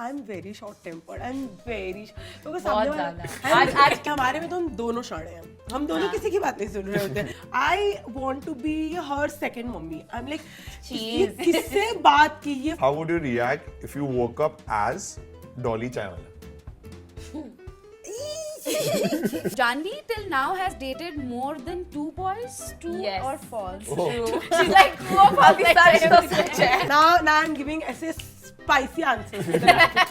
I'm very short tempered. I'm very क्योंकि बहुत सामने ज़्यादा। आज हमारे में तो हम दोनों शाणे हैं. हम दोनों किसी की बात नहीं सुन रहे होते. I want to be her second mommy. I'm like ये किससे बात की ये How would you react if you woke up as Dolly Chaiwala? Janvi till now has dated more than 2 boys. True Yes. or false? True. She's like true or false. सच तो सच है. now I'm giving ऐसे spicy answers.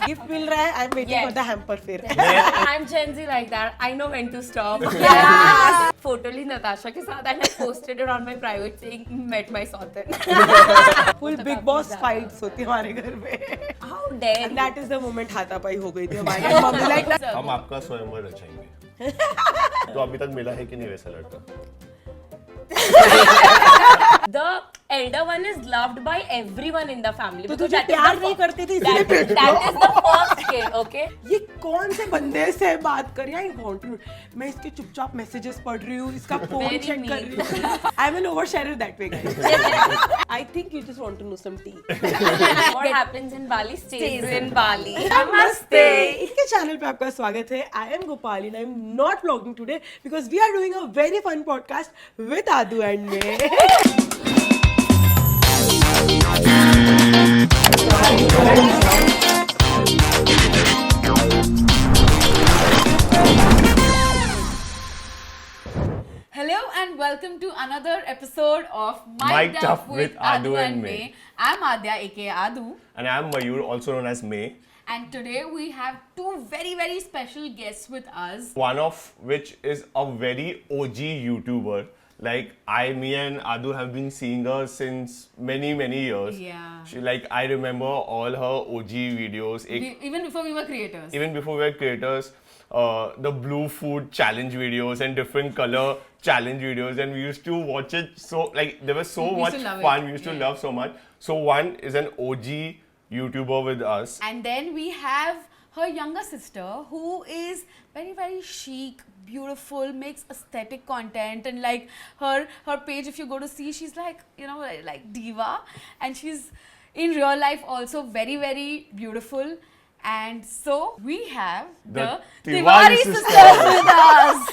Gift मिल रहा है. I'm waiting Yes. for the hamper फिर. I'm Gen Z like that. I know when to stop. Yeah. Photo Lee Natasha के साथ and I posted it on my private saying met my Sautan. Full Big Boss fights होती है हमारे घर में. How dare And you? that is the moment हाथापाई हो गई थी हमारी. Mummy like हम आपका स्वयंवर रचाएंगे. तो अभी तक मिला है कि नहीं वैसा लड़का? The elder one is loved by everyone in the family. तो because तुझे that is प्यार the नहीं fir- करते थे इसलिए That, that is the first kid, okay? ये कौन से बंदे से बात कर रही है? मैं इसके चुपचाप मैसेजेस पढ़ रही हूँ, इसका फोन Very चेक कर mean. रही हूँ. I'm an oversharer that way, guys. I think you just want to know some tea. What happens in Bali stays in Bali. नमस्ते. इनके चैनल पे आपका स्वागत है. I am Gopali and I am not vlogging today because we are doing a very fun podcast with Adu and me. Hello and welcome to another episode of Mic Mic Tough with Adu and May. I'm Adya aka Adu. And I am Mayur, also known as May. And today we have two very special guests with us. One of which is a very OG YouTuber. Like me and Adu have been seeing her since many years. Yeah. I remember all her OG videos. Even before we were creators. Even before we were creators, the blue food challenge videos and different color challenge videos, and we used to watch it. So there was so We used much to love fun. it. We used to Yeah. love so much. So one is an OG YouTuber with us. And then we have her younger sister who is very chic, beautiful, makes aesthetic content, and like her page, if you go to see, she's like, you know, like diva, and she's in real life also very beautiful. And so we have the Tiwari Tiwari sisters. sisters with us.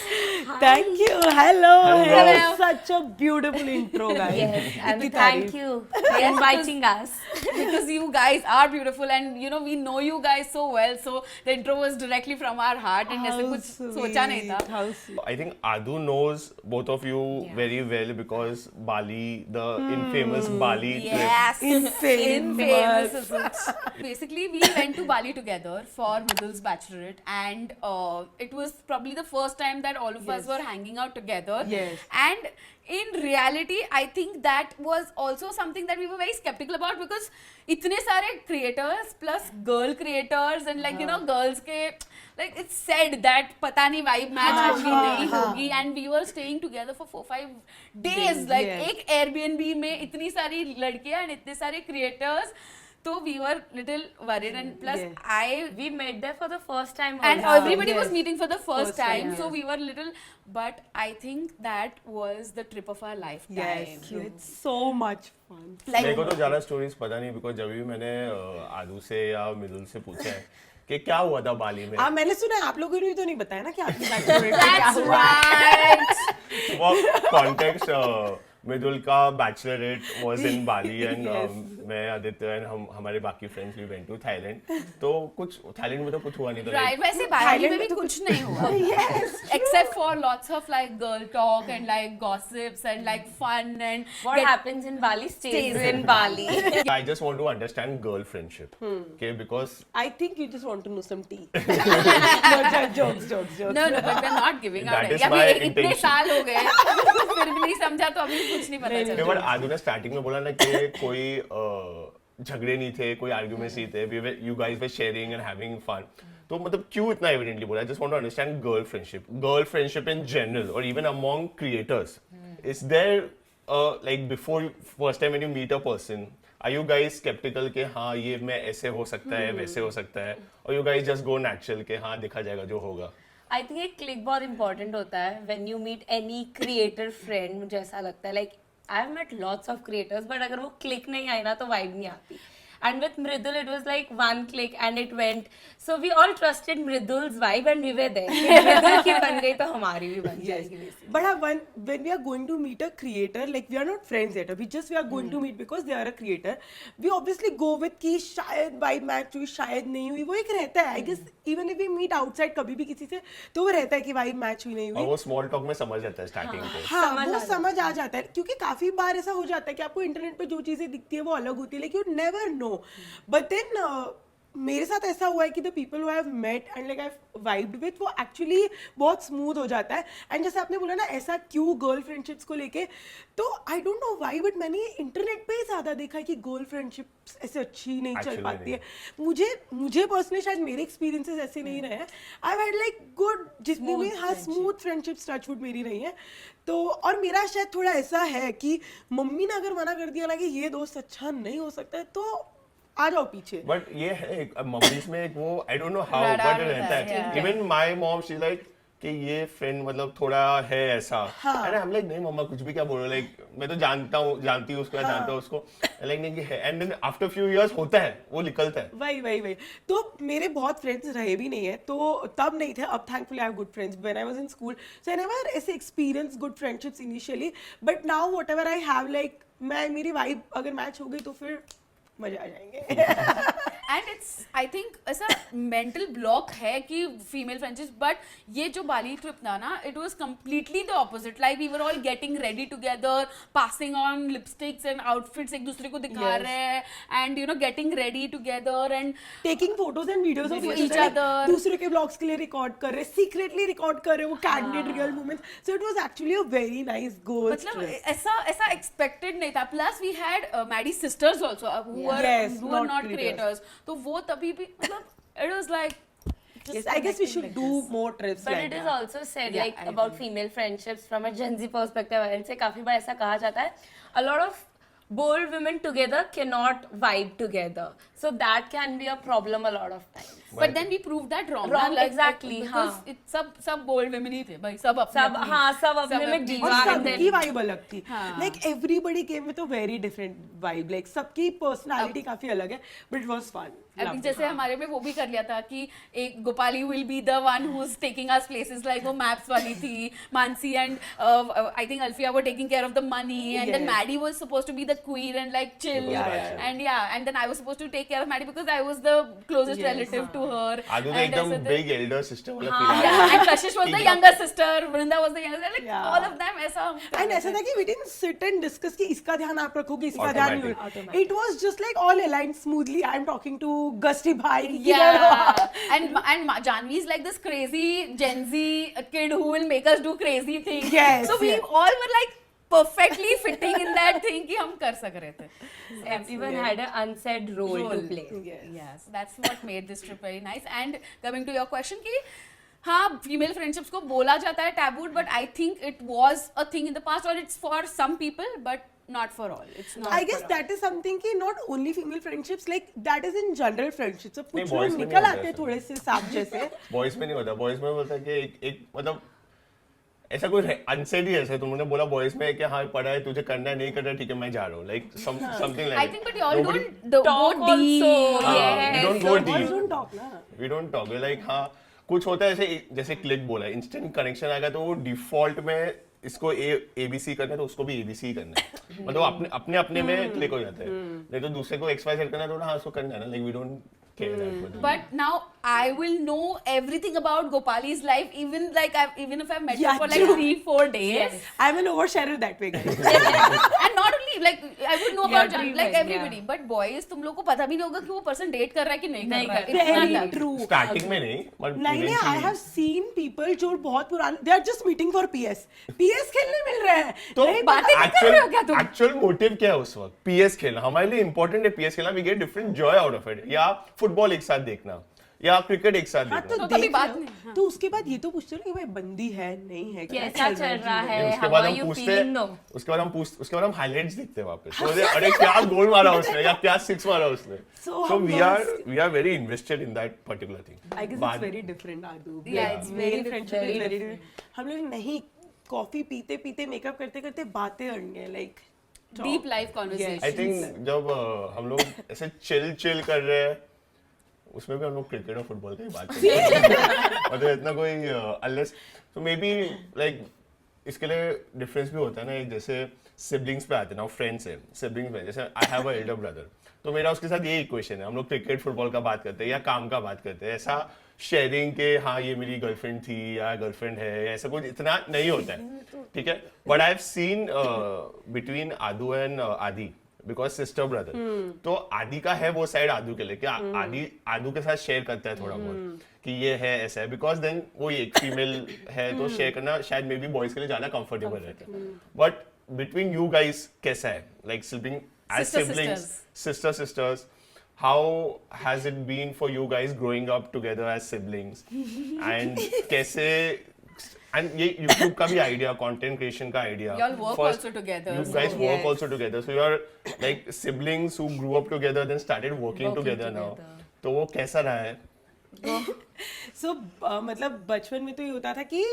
Thank you. Hello. Hello. It was such a beautiful intro, guys. Yes, and इतनी thank तारीफ. you for inviting us. Because you guys are beautiful and you know we know you guys so well, so the intro was directly from our heart and ऐसे कुछ सोचा नहीं था. How sweet. I think Adu knows both of you Yeah. very well because Bali, the infamous Bali trip. Yes, Infamous. infamous. Basically, we went to Bali together for Midul's bachelorette, and it was probably the first time that all of us were hanging out together. Yes. And in reality, I think that was also something that we were very skeptical about because इतने सारे creators plus girl creators and like you know girls के like it's said that पता नहीं vibe match होगी नहीं होगी, and we were staying together for 4-5 days like yes. एक Airbnb में इतनी सारी लड़कियां and इतने सारे creators, so we were little worried, and plus Yes. We met there for the first time. and also. everybody was Yes. meeting for the first time, time, so we were little, but I think that was the trip of our lifetime. Yes, it's so much fun. मेरे को तो ज़्यादा stories पता नहीं because जब भी मैंने आदू से या मिदुल से पूछा है कि क्या हुआ था बाली में. मैंने सुना है आप लोगों ने तो नहीं बताया ना कि आपकी bachelorette में क्या That's हुआ. right. For context, मिदुल का bachelorette was in Bali and मैं आदित्य एंड हमारे बाकी friends we went to Thailand. तो कुछ थाईलैंड में तो कुछ हुआ नहीं था. Right, वैसे बाली में भी कुछ नहीं हुआ. Yes. Except for lots of like girl talk and like gossips and like fun and What happens in Bali stays in Bali. I just want to understand girl friendship. Okay, because I think you just want to know some tea. No, jokes. No, but we're not giving out. That is या my फिर इतने intention. साल हो गए फिर भी नहीं समझा तो अभी कुछ नहीं पता चला. बट आदू ने स्टार्टिंग में बोला ना कि कोई झगड़े नहीं थे, कोई आर्ग्यूमेंट्स नहीं थे, you guys were sharing and having fun. तो मतलब क्यों इतना एविडेंटली बोला? I just want to understand girl friendship in general और even among creators. Is there like before first time when you meet a person, are you guys sceptical कि हाँ ये मैं ऐसे हो सकता है वैसे हो सकता है, और you guys just go natural कि हाँ देखा जाएगा जो होगा? I think एक क्लिक बहुत important होता है when you meet any creator friend. मुझे ऐसा लगता है like I've met lots of creators, but अगर वो क्लिक नहीं आई ना तो वाइब नहीं आती. and with Mridul it was like one click and it went. So we all trusted Mridul's vibe and we were there. Mridul की बन गई तो हमारी भी बन जाएगी basically. But when we are going to meet a creator, like we are not friends yet. We are going to meet because they are a creator. We obviously go with कि शायद vibe match हुई, शायद नहीं हुई. वो एक रहता है. I guess even if we meet outside कभी भी किसी से, तो वो रहता है कि vibe match हुई नहीं हुई. और वो स्मॉल टॉक में समझ जाता है स्टार्टिंग पे. हाँ, वो समझ आ जाता है क्योंकि काफी बार ऐसा हो जाता है कि आपको इंटरनेट पे जो चीजें दिखती है वो अलग होती है, like you never know. But then मेरे साथ ऐसा हुआ है कि the people who have met and like I have vibed with, वो एक्चुअली बहुत स्मूथ हो जाता है. एंड जैसे आपने बोला ना ऐसा क्यों गर्ल फ्रेंडशिप्स को लेके, तो आई डोंट नो व्हाई, बट मैंने इंटरनेट पे ही ज्यादा देखा है कि गर्ल फ्रेंडशिप्स ऐसे अच्छी नहीं चल Actually पाती है. मुझे पर्सनली शायद मेरे एक्सपीरियंसेस ऐसे नहीं रहे हैं. आई हैड लाइक गुड जितनी भी हाँ स्मूथ फ्रेंडशिप्स टचवुड मेरी रही है. तो और मेरा शायद थोड़ा ऐसा है कि मम्मी ने अगर मना कर दिया ना कि ये दोस्त अच्छा नहीं हो सकता है तो आ जाओ पीछे. बट ये है मम्मीज में एक वो आई don't know how Radar but रहता रहता है, है. Even my mom she like कि ये फ्रेंड मतलब थोड़ा है ऐसा. एंड हम लाइक नहीं मम्मा कुछ भी क्या बोल रहे हो, लाइक मैं तो जानती हूँ उसको, जानता हूँ उसको, लाइक नहीं कि है. And then after few years होता है वो निकलता है. वही तो मेरे बहुत फ्रेंड्स रहे भी नहीं है, तो तब नहीं थे. अब thankfully I have good friends. When I was in school so I never ऐसे experience good friendships initially, but now whatever I have like मेरी वाइब अगर मैच हो गई तो फिर मजा आ जाएंगे. एंड इट्स आई थिंक ऐसा मेंटल ब्लॉक है कि फीमेल फ्रेंडशिप, बट ये जो बाली ट्रिप था ना, it was completely the opposite. Like we were all getting ready together, passing on lipsticks and outfits, एक दूसरे को दिखा रहे हैं, and you know getting ready together and taking photos and videos of each other. दूसरे के blogs के लिए रिकॉर्ड कर रहे, सीक्रेटली रिकॉर्ड कर रहे, वो candid real moments. So it was actually a very nice goal. मतलब ऐसा एक्सपेक्टेड नहीं था. Plus we had Maddy sisters also who were not creators, तो वो तभी भी मतलब it was like Yes, I guess we should do more trips But like it is that. also said Yeah, like I about agree. female friendships from a Gen Z perspective. And से काफी बार ऐसा कहा जाता है, a lot of bold women together cannot vibe together. So that can be a problem a lot of times. But then we proved that wrong. Wrong, ना, like, exactly, because हाँ. it सब bold women ही थे भाई, सब अपने सब हाँ सब अपने में और diva and सबकी then वाइब अलग थी. Like everybody came with a very different vibe. Like सबकी personality काफी अलग है, but it was fun. अभी जैसे हमारे में वो भी कर लिया था कि एक Gopali will be the one who is taking us places, like वो मैप्स वाली थी, Mansi and I think Alfiya were taking care of the money, and then Maddy was supposed to be the queen and like chill, and then I was supposed to take care of Maddy because I was the closest relative to her. Aadu तो एकदम big elder sister वाला फील. Yeah, and Kashish was the younger sister, Vrinda was the younger sister, like Yeah. all of them ऐसा. And ऐसा था कि we didn't sit and discuss कि इसका ध्यान आप रखोगे, इसका ध्यान नहीं. Automatic. It was just like all aligned smoothly. I'm talking to Gusty bhai. Yeah, and Janvi is like this crazy Gen Z kid who will make us do crazy things. Yes, So we yes. all were like perfectly fitting in that thing कि हम कर सक रहे थे. everyone had an unsaid role to play. Yes, that's what made this trip very nice. And coming to your question कि हाँ female friendships को बोला जाता है tabooed, but I think it was a thing in the past, or it's for some people, but not for all. It's not. I guess that is something कि not only female friendships, like that is in general friendships. अब नहीं, कुछ boys लोग में निकल नहीं आते हैं होता थोड़े से सांप जैसे. बॉयज में नहीं होता. बॉयज में बोलता है कि एक मतलब ऐसा कोई अनसेड ही ऐसा. तुमने बोला बॉयज में कि हाँ पढ़ा है, तुझे करना है, नहीं करना है, ठीक है मैं जा रहा हूँ, like something like. I think, but you all don't Talk go deep. also, we don't go Boys deep. don't talk ना. We don't talk. Like हाँ कुछ होता है ऐसे, जैसे क्लिक बोला, इंस्टेंट कनेक्शन आएगा तो वो डिफॉल्ट में इसको ABC करना है तो उसको भी ABC ही करना है. मतलब अपने अपने में क्लिक हो जाता है. नहीं तो दूसरे को XYZ करना है तो हाँ उसको करना है ना. Like we don't care that. But now I will know everything about Gopali's life, even if I've met her Yeah, for like true. 3-4 days. I'm an oversharer that way, guys. And not only like I would know about Jan, like everyone, everybody, but boys तुम लोग को पता भी नहीं होगा कि वो person date कर रहा है कि नहीं कर रहा है. कर इतना Very तक. true. स्टार्टिंग में नहीं, but नहीं नहीं, I eventually- have seen people जो बहुत पुराने, they are just meeting for PS खेलने मिल रहे हैं. तो नहीं, बातें नहीं कर रहे हो क्या तुम? एक्चुअल मोटिव क्या है उस वक्त? PS खेलना हमारे लिए इंपॉर्टेंट है. PS खेलना, we get different joy out of it. या फुटबॉल एक साथ देखना, या क्रिकेट एक साथ हाँ तो देखना. तो कभी देख बात लो. नहीं, हाँ. तो उसके बाद ये तो पूछते हो कि भाई बंदी है नहीं है, कैसा चल रहा है, उसके how बाद are हम you पूछते feeling? No. उसके बाद हम हाइलाइट्स देखते हैं वापस. तो अरे क्या गोल मारा उसने, या क्या सिक्स मारा उसने. So So हम we are very invested in that particular thing. I guess बाद- it's very different, Adu. Yeah, it's very friendship is very very different. हम लोग नहीं कॉफी पीते पीते मेकअप करते करते बातें करनी है, like deep life conversations. I think जब हम लोग ऐसे चिल कर रहे हैं उसमें भी हम लोग क्रिकेट और फुटबॉल की बात करते हैं मतलब इतना कोई अनलेस तो मे बी लाइक इसके लिए डिफरेंस भी होता है ना एक जैसे सिबलिंग्स पे आते हैं ना फ्रेंड्स है सिबलिंग्स में जैसे I have a elder brother तो मेरा उसके साथ यही इक्वेशन है हम लोग क्रिकेट फुटबॉल का बात करते हैं या काम का बात करते हैं ऐसा शेयरिंग के हाँ ये मेरी गर्लफ्रेंड थी या गर्लफ्रेंड है या ऐसा कुछ इतना नहीं होता है ठीक है but I have seen between Aadu and Aadi because sister brother तो आदि का है वो साइड आदू के लिए कि आदू के साथ शेयर करता है थोड़ा बहुत कि ये है ऐसा है बिकॉज देन वो एक फीमेल है तो शेयर करना शायद मे बी बॉयज के लिए ज्यादा कंफर्टेबल रहता है बट बिटवीन यू गाइस कैसा है like sleeping as siblings sisters how has it been for you guys growing up together as siblings and कैसे and ये YouTube का भी idea content creation का idea Y'all work also together, you so- guys work Yes. also together so you are like siblings who grew up together then started working together now तो वो कैसा रहा है सो मतलब बचपन में तो ये होता था कि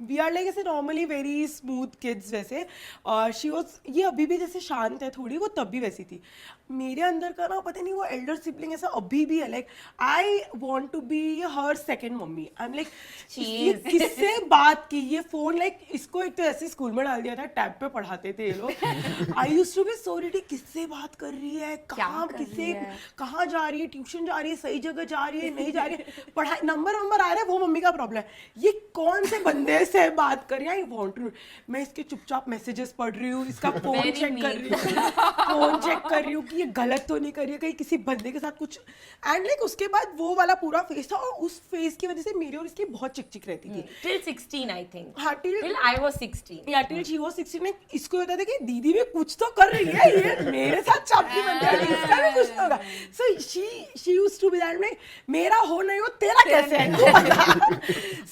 वी आर लाइक ऐसे नॉर्मली वेरी स्मूथ किड्स वैसे और शी वॉज ये अभी भी जैसे शांत है थोड़ी वो तब भी वैसी थी मेरे अंदर का ना पता नहीं वो एल्डर सिबलिंग ऐसा अभी भी है like I want to be हर second mummy I am like किससे बात की ये फोन लाइक इसको एक तो ऐसे स्कूल में डाल दिया था टैब पे पढ़ाते थे ये लोग I used to be so ready किससे बात कर रही है कहाँ किससे कहाँ जा रही है ट्यूशन जा रही है सही जगह जा रही है नहीं जा रही है पढ़ाई नंबर आ रहा है वो मम्मी का प्रॉब्लम है ये कौन से बंदे से बात कर रही है आई वॉन्ट टू मैं इसके चुपचाप मैसेजेस पढ़ रही हूँ इसका फोन Very चेक कर रही हूँ फोन चेक कर रही हूँ कि ये गलत तो नहीं कर रही है कहीं किसी बंदे के साथ कुछ एंड लाइक उसके बाद वो वाला पूरा फेस था और उस फेस की वजह से मेरी और इसकी बहुत चिक रहती थी Till 16, I think. हाँ Till I was 16. या टिल शी वाज 16 में इसको होता था कि दीदी भी कुछ तो कर रही है ये मेरे साथ चापकी बनती है इसका भी कुछ तो होगा so she used to be that में मेरा हो नहीं हो तेरा कैसे है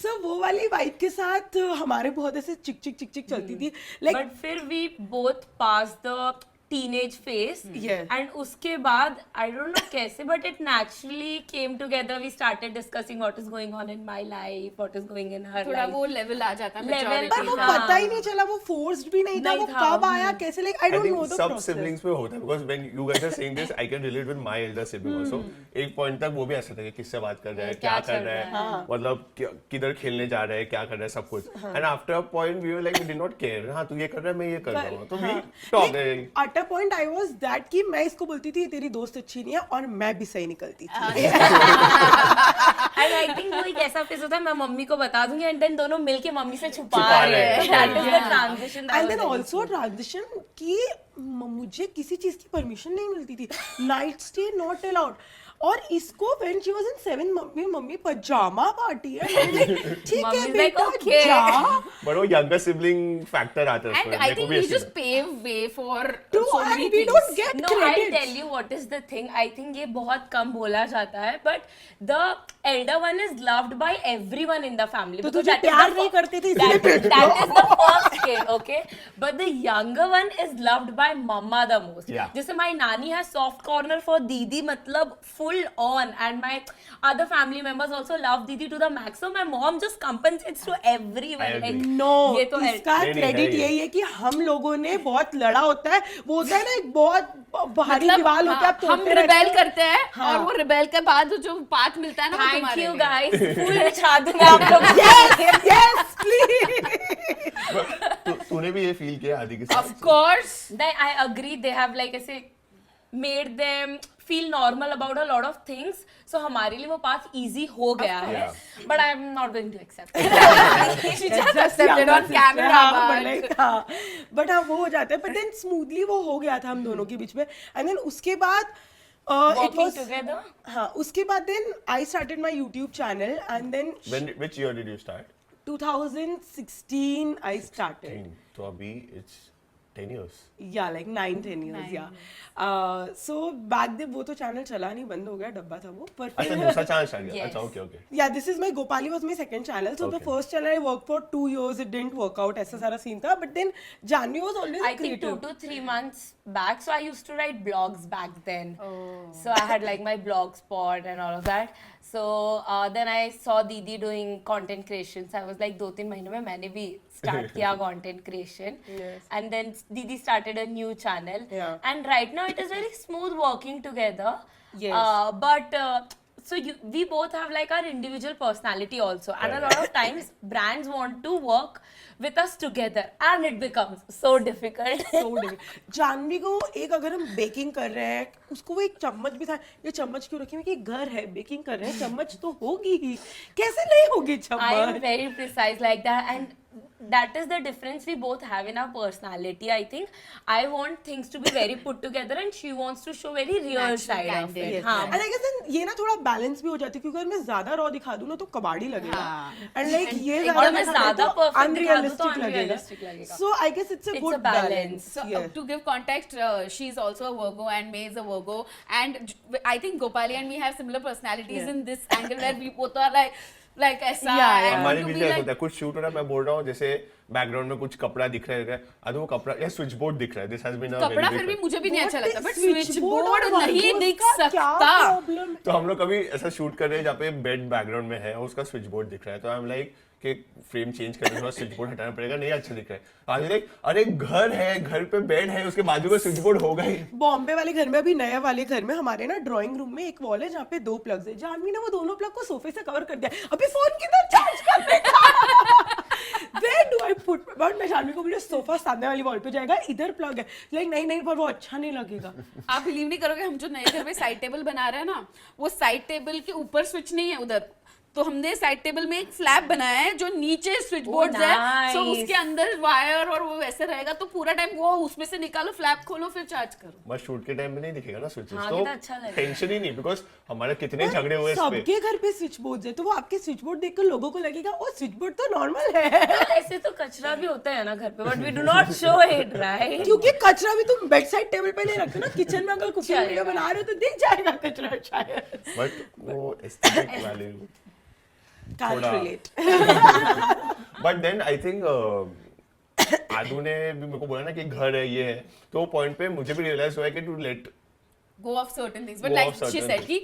सो वो वाली वाइब के साथ हमारे बहुत ऐसे चिक चलती थी लाइक But फिर we both passed the teenage phase. Yes. And उसके बाद I don't know कैसे but it naturally came together. We started discussing what is going on in my life, what is going in her थोड़ा life. वो level आ जाता है Level maturity पर वो का। पता ही नहीं चला वो फोर्स्ड भी नहीं था नहीं वो था। कब आया कैसे like I I don't think know the sub process siblings में होता है because when you guys are saying this I can relate with my elder sibling also एक point तक वो भी ऐसा था कि किससे बात कर रहा है क्या कर रहा है मतलब किधर खेलने जा रहा है क्या कर रहा है सब कुछ and after a point we were like we did not care हाँ तू ये कर रहा है मैं ये कर रहा हूँ तो we talk at a point I was that कि मैं इसको बोलती थी तेरी दोस्त अच्छी नहीं है और मैं भी सही निकलती थी And I think वो एक ऐसा फेज होता है मैं मम्मी को बता दूंगी and then दोनों मिलके मम्मी से छुपा छुपा रहे हैं. रहे हैं. That is the transition. that and was then very also transition कि मुझे किसी चीज की परमिशन नहीं मिलती थी नाइट स्टे नॉट अलाउड और इसको when she was in 7 mummy pyjama party है ठीक है Mummy's like, बेटा okay. जा but वो younger sibling factor आता है And उसमें I मेरे को think भी we ऐसे just pave way for to so and many we things. don't get No, I'll credit tell you what is the thing. I think ये बहुत कम बोला जाता है, but the elder one is loved by everyone in the family. तो because तुझे that is प्यार the नहीं fir- करते थे इसलिए that is the first kid, okay? But the younger one is loved by mama the most. Yeah. जैसे my nani has soft corner for दीदी मतलब full on, and my other family members also love दीदी to the max. So my mom just compensates to everyone. I agree. Like no ये तो इसका नहीं, नहीं, credit है ये। यही है कि हम लोगों ने बहुत लड़ा होता है वो होता है ना एक बहुत भारी मतलब दीवार होता है हाँ, आप हम तोड़ते रहते रिबेल हो। करते हैं हाँ। और वो रिबेल के बाद जो पाथ मिलता है ना वो thank तुम्हारे you लिए। guys. Full बिछा दूंगा आप लोग. yes please तूने भी ये फील किया आदि के साथ Of course. Then I agree they have like ऐसे made them feel normal about a lot of things. So हमारे लिए वो path easy हो गया है. Yeah. But I'm not going to accept it. She just accepted on camera. But हाँ वो हो जाता है बट देन स्मूथली वो हो गया था हम दोनों के बीच में एंड देन उसके बाद इट Working वाज together. हाँ उसके बाद then I started my YouTube channel and then which year did you start 2016 I started. तो अभी it's 10 years Yeah, like 9-10 years, yeah. So back then वो तो चैनल चला नहीं बंद हो गया डब्बा था वो पर अच्छा दूसरा channel start किया Yes. अच्छा okay okay yeah this is my Gopali was my second channel so the Okay. first channel I worked for 2 years it didn't work out ऐसा सारा सीन था but then Janvi was always I think 2 creative. to 3 months back. So I used to write blogs back then. So I had like my blog spot and all of that. So then I saw Didi doing content creation. So I was like 2-3 महीने में मैंने भी start किया content creation. Yes. And then Didi started a new channel, Yeah. and right now it is very smooth working together. Yes. But so we both have like our individual personality also, and a lot of times brands want to work with us together, and it becomes so difficult. So difficult. Janvi को एक अगर हम baking कर रहे हैं उसको वो एक चम्मच भी था, ये चम्मच क्यों रखी है कि घर है बेकिंग कर रहे हैं चम्मच तो होगी ही, कैसे नहीं होगी I am चम्मच? very precise like that, and that is the difference we both have in our personality. I think I want things to be very put together, and she wants to show very real Natural, side of candid. it. Yes. हाँ. And I guess then ये ना थोड़ा balance भी हो जाती है क्योंकि अगर मैं ज्यादा रॉ दिखा दूँ ना तो कबाड़ी लगेगा हाँ. एंड लाइक ये और मैं दिखा ज्यादा दूँ तो perfect दिखा दूँ तो unrealistic unrealistic लगेगा. So I guess it's a It's good a balance. Balance So to give context, she's also a Virgo and May is a Virgo, and I think Gopali and me have similar personalities Yeah. in this angle where we both are like ऐसा Yeah, yeah. and हमारे to beach be में ऐसा like होता है कुछ shoot हो रहा है मैं बोल रहा हूँ जैसे बैकग्राउंड में कुछ कपड़ा दिख रहा है अरे वो कपड़ा या स्विच बोर्ड दिख रहा है दिस हैज बीन अ कपड़ा वेरी फिर भी मुझे भी नहीं अच्छा लगता, बट Switchboard स्विच बोर्ड और नहीं Virgos दिख का क्या सकता. problem है? तो हम लोग कभी ऐसा शूट कर रहे हैं जहाँ पे बेड बैकग्राउंड में है और उसका स्विच बोर्ड दिख रहा है तो आई एम लाइक कि फ्रेम चेंज करके थोड़ा स्विच बोर्ड हटाना पड़ेगा नहीं अच्छा दिख रहा है आज लाइक अरे घर है घर पे बेड है उसके बाजू में स्विच बोर्ड होगा ही बॉम्बे वाले घर में अभी नए वाले घर में हमारे ना ड्राइंग रूम में एक वॉल है जहाँ पे 2 प्लग्स है जानवी ने वो दोनों प्लग को सोफे से कवर कर दिया अभी फोन किधर चार्ज करने का Where do I put but मैं जानवी को बोली सोफा सामने वाली वॉल पे जाएगा इधर प्लग है लाइक नहीं नहीं पर वो अच्छा नहीं लगेगा आप बिलीव नहीं करोगे हम जो नए घर में साइड टेबल बना रहे हैं ना वो साइड टेबल के ऊपर स्विच नहीं है उधर तो हमने साइड टेबल में एक फ्लैप बनाया है जो नीचे स्विच बोर्ड है सो nice. उसके अंदर वायर और वो वैसे रहेगा तो पूरा टाइम वो उसमें से निकालो फ्लैप खोलो फिर चार्ज करो बस शूट के टाइम में नहीं दिखेगा ना स्विचेस हाँ, तो कितना अच्छा लगेगा। टेंशन ही नहीं बिकॉज हमारे कितने झगड़े हुए इस पे सबके घर पे स्विच बोर्ड है तो वो आपके स्विच बोर्ड देखकर लोगों को लगेगा ओ स्विच बोर्ड तो नॉर्मल है ऐसे तो कचरा भी होता है ना घर पे, but we do not show it, right? क्योंकि कचरा भी तुम बेड साइड टेबल पे नहीं रखते ना किचन में अगर कुकिंग चलेगा। वीडियो बना रहे हो तो दिख जाएगा कचरा शायद बट वो एस्थेटिक वैल्यू can't थोड़ा- relate but then I think Aadu ने भी मेरे को बोला ना कि घर है ये है तो वो पॉइंट पे मुझे भी रियलाइज हुआ है कि to let go off certain things but Go like off she certain said कि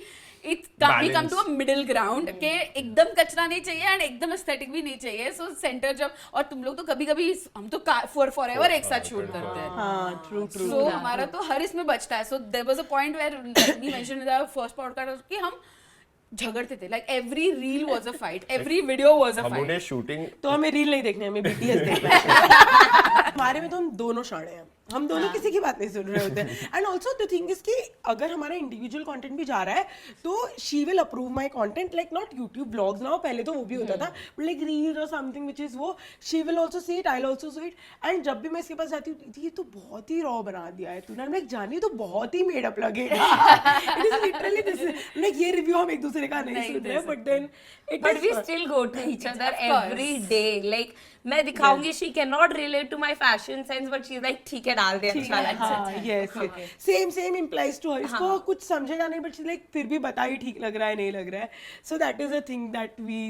it we come to a middle ground के एकदम कचरा नहीं चाहिए and एकदम aesthetic भी नहीं चाहिए so center जब और तुम लोग तो कभी-कभी हम तो forever एक साथ शूट करते हैं हाँ ट्रू ट्रू so हमारा तो हर इसमें बचता है so there was a point where we mentioned in our first podcast कि हम झगड़ते थे like every reel was a fight every video was a हम लोग fight ने शूटिंग तो हमें रील नहीं देखने हमें बीटीएस देखना है हमारे में तो हम दोनों शाणे हैं हम दोनों किसी की बात नहीं सुन रहे होते हैं and also the thing is कि अगर हमारा इंडिविजुअल कंटेंट भी जा रहा है तो she will approve my content like not YouTube blogs ना पहले तो वो भी होता था बट लाइक रील्स और समथिंग विच इज वो she will also see it I will also see it and जब भी मैं इसके पास जाती हूँ ये तो बहुत ही रॉ बना दिया है तूने लाइक जानी तो बहुत ही मेड अप लगेगा it is literally this like ये रिव्यू हम एक दूसरे का नहीं सुन रहे but then it But we still go to each other every day. Like मैं दिखाऊंगी she cannot relate to my fashion sense, but she's like ठीक है डाल दे अच्छा लगता है. हाँ यस सेम इम्प्लाइज टू हर इसको कुछ समझेगा नहीं बट लाइक फिर भी बता ही ठीक लग रहा है नहीं लग रहा है so that is a thing that we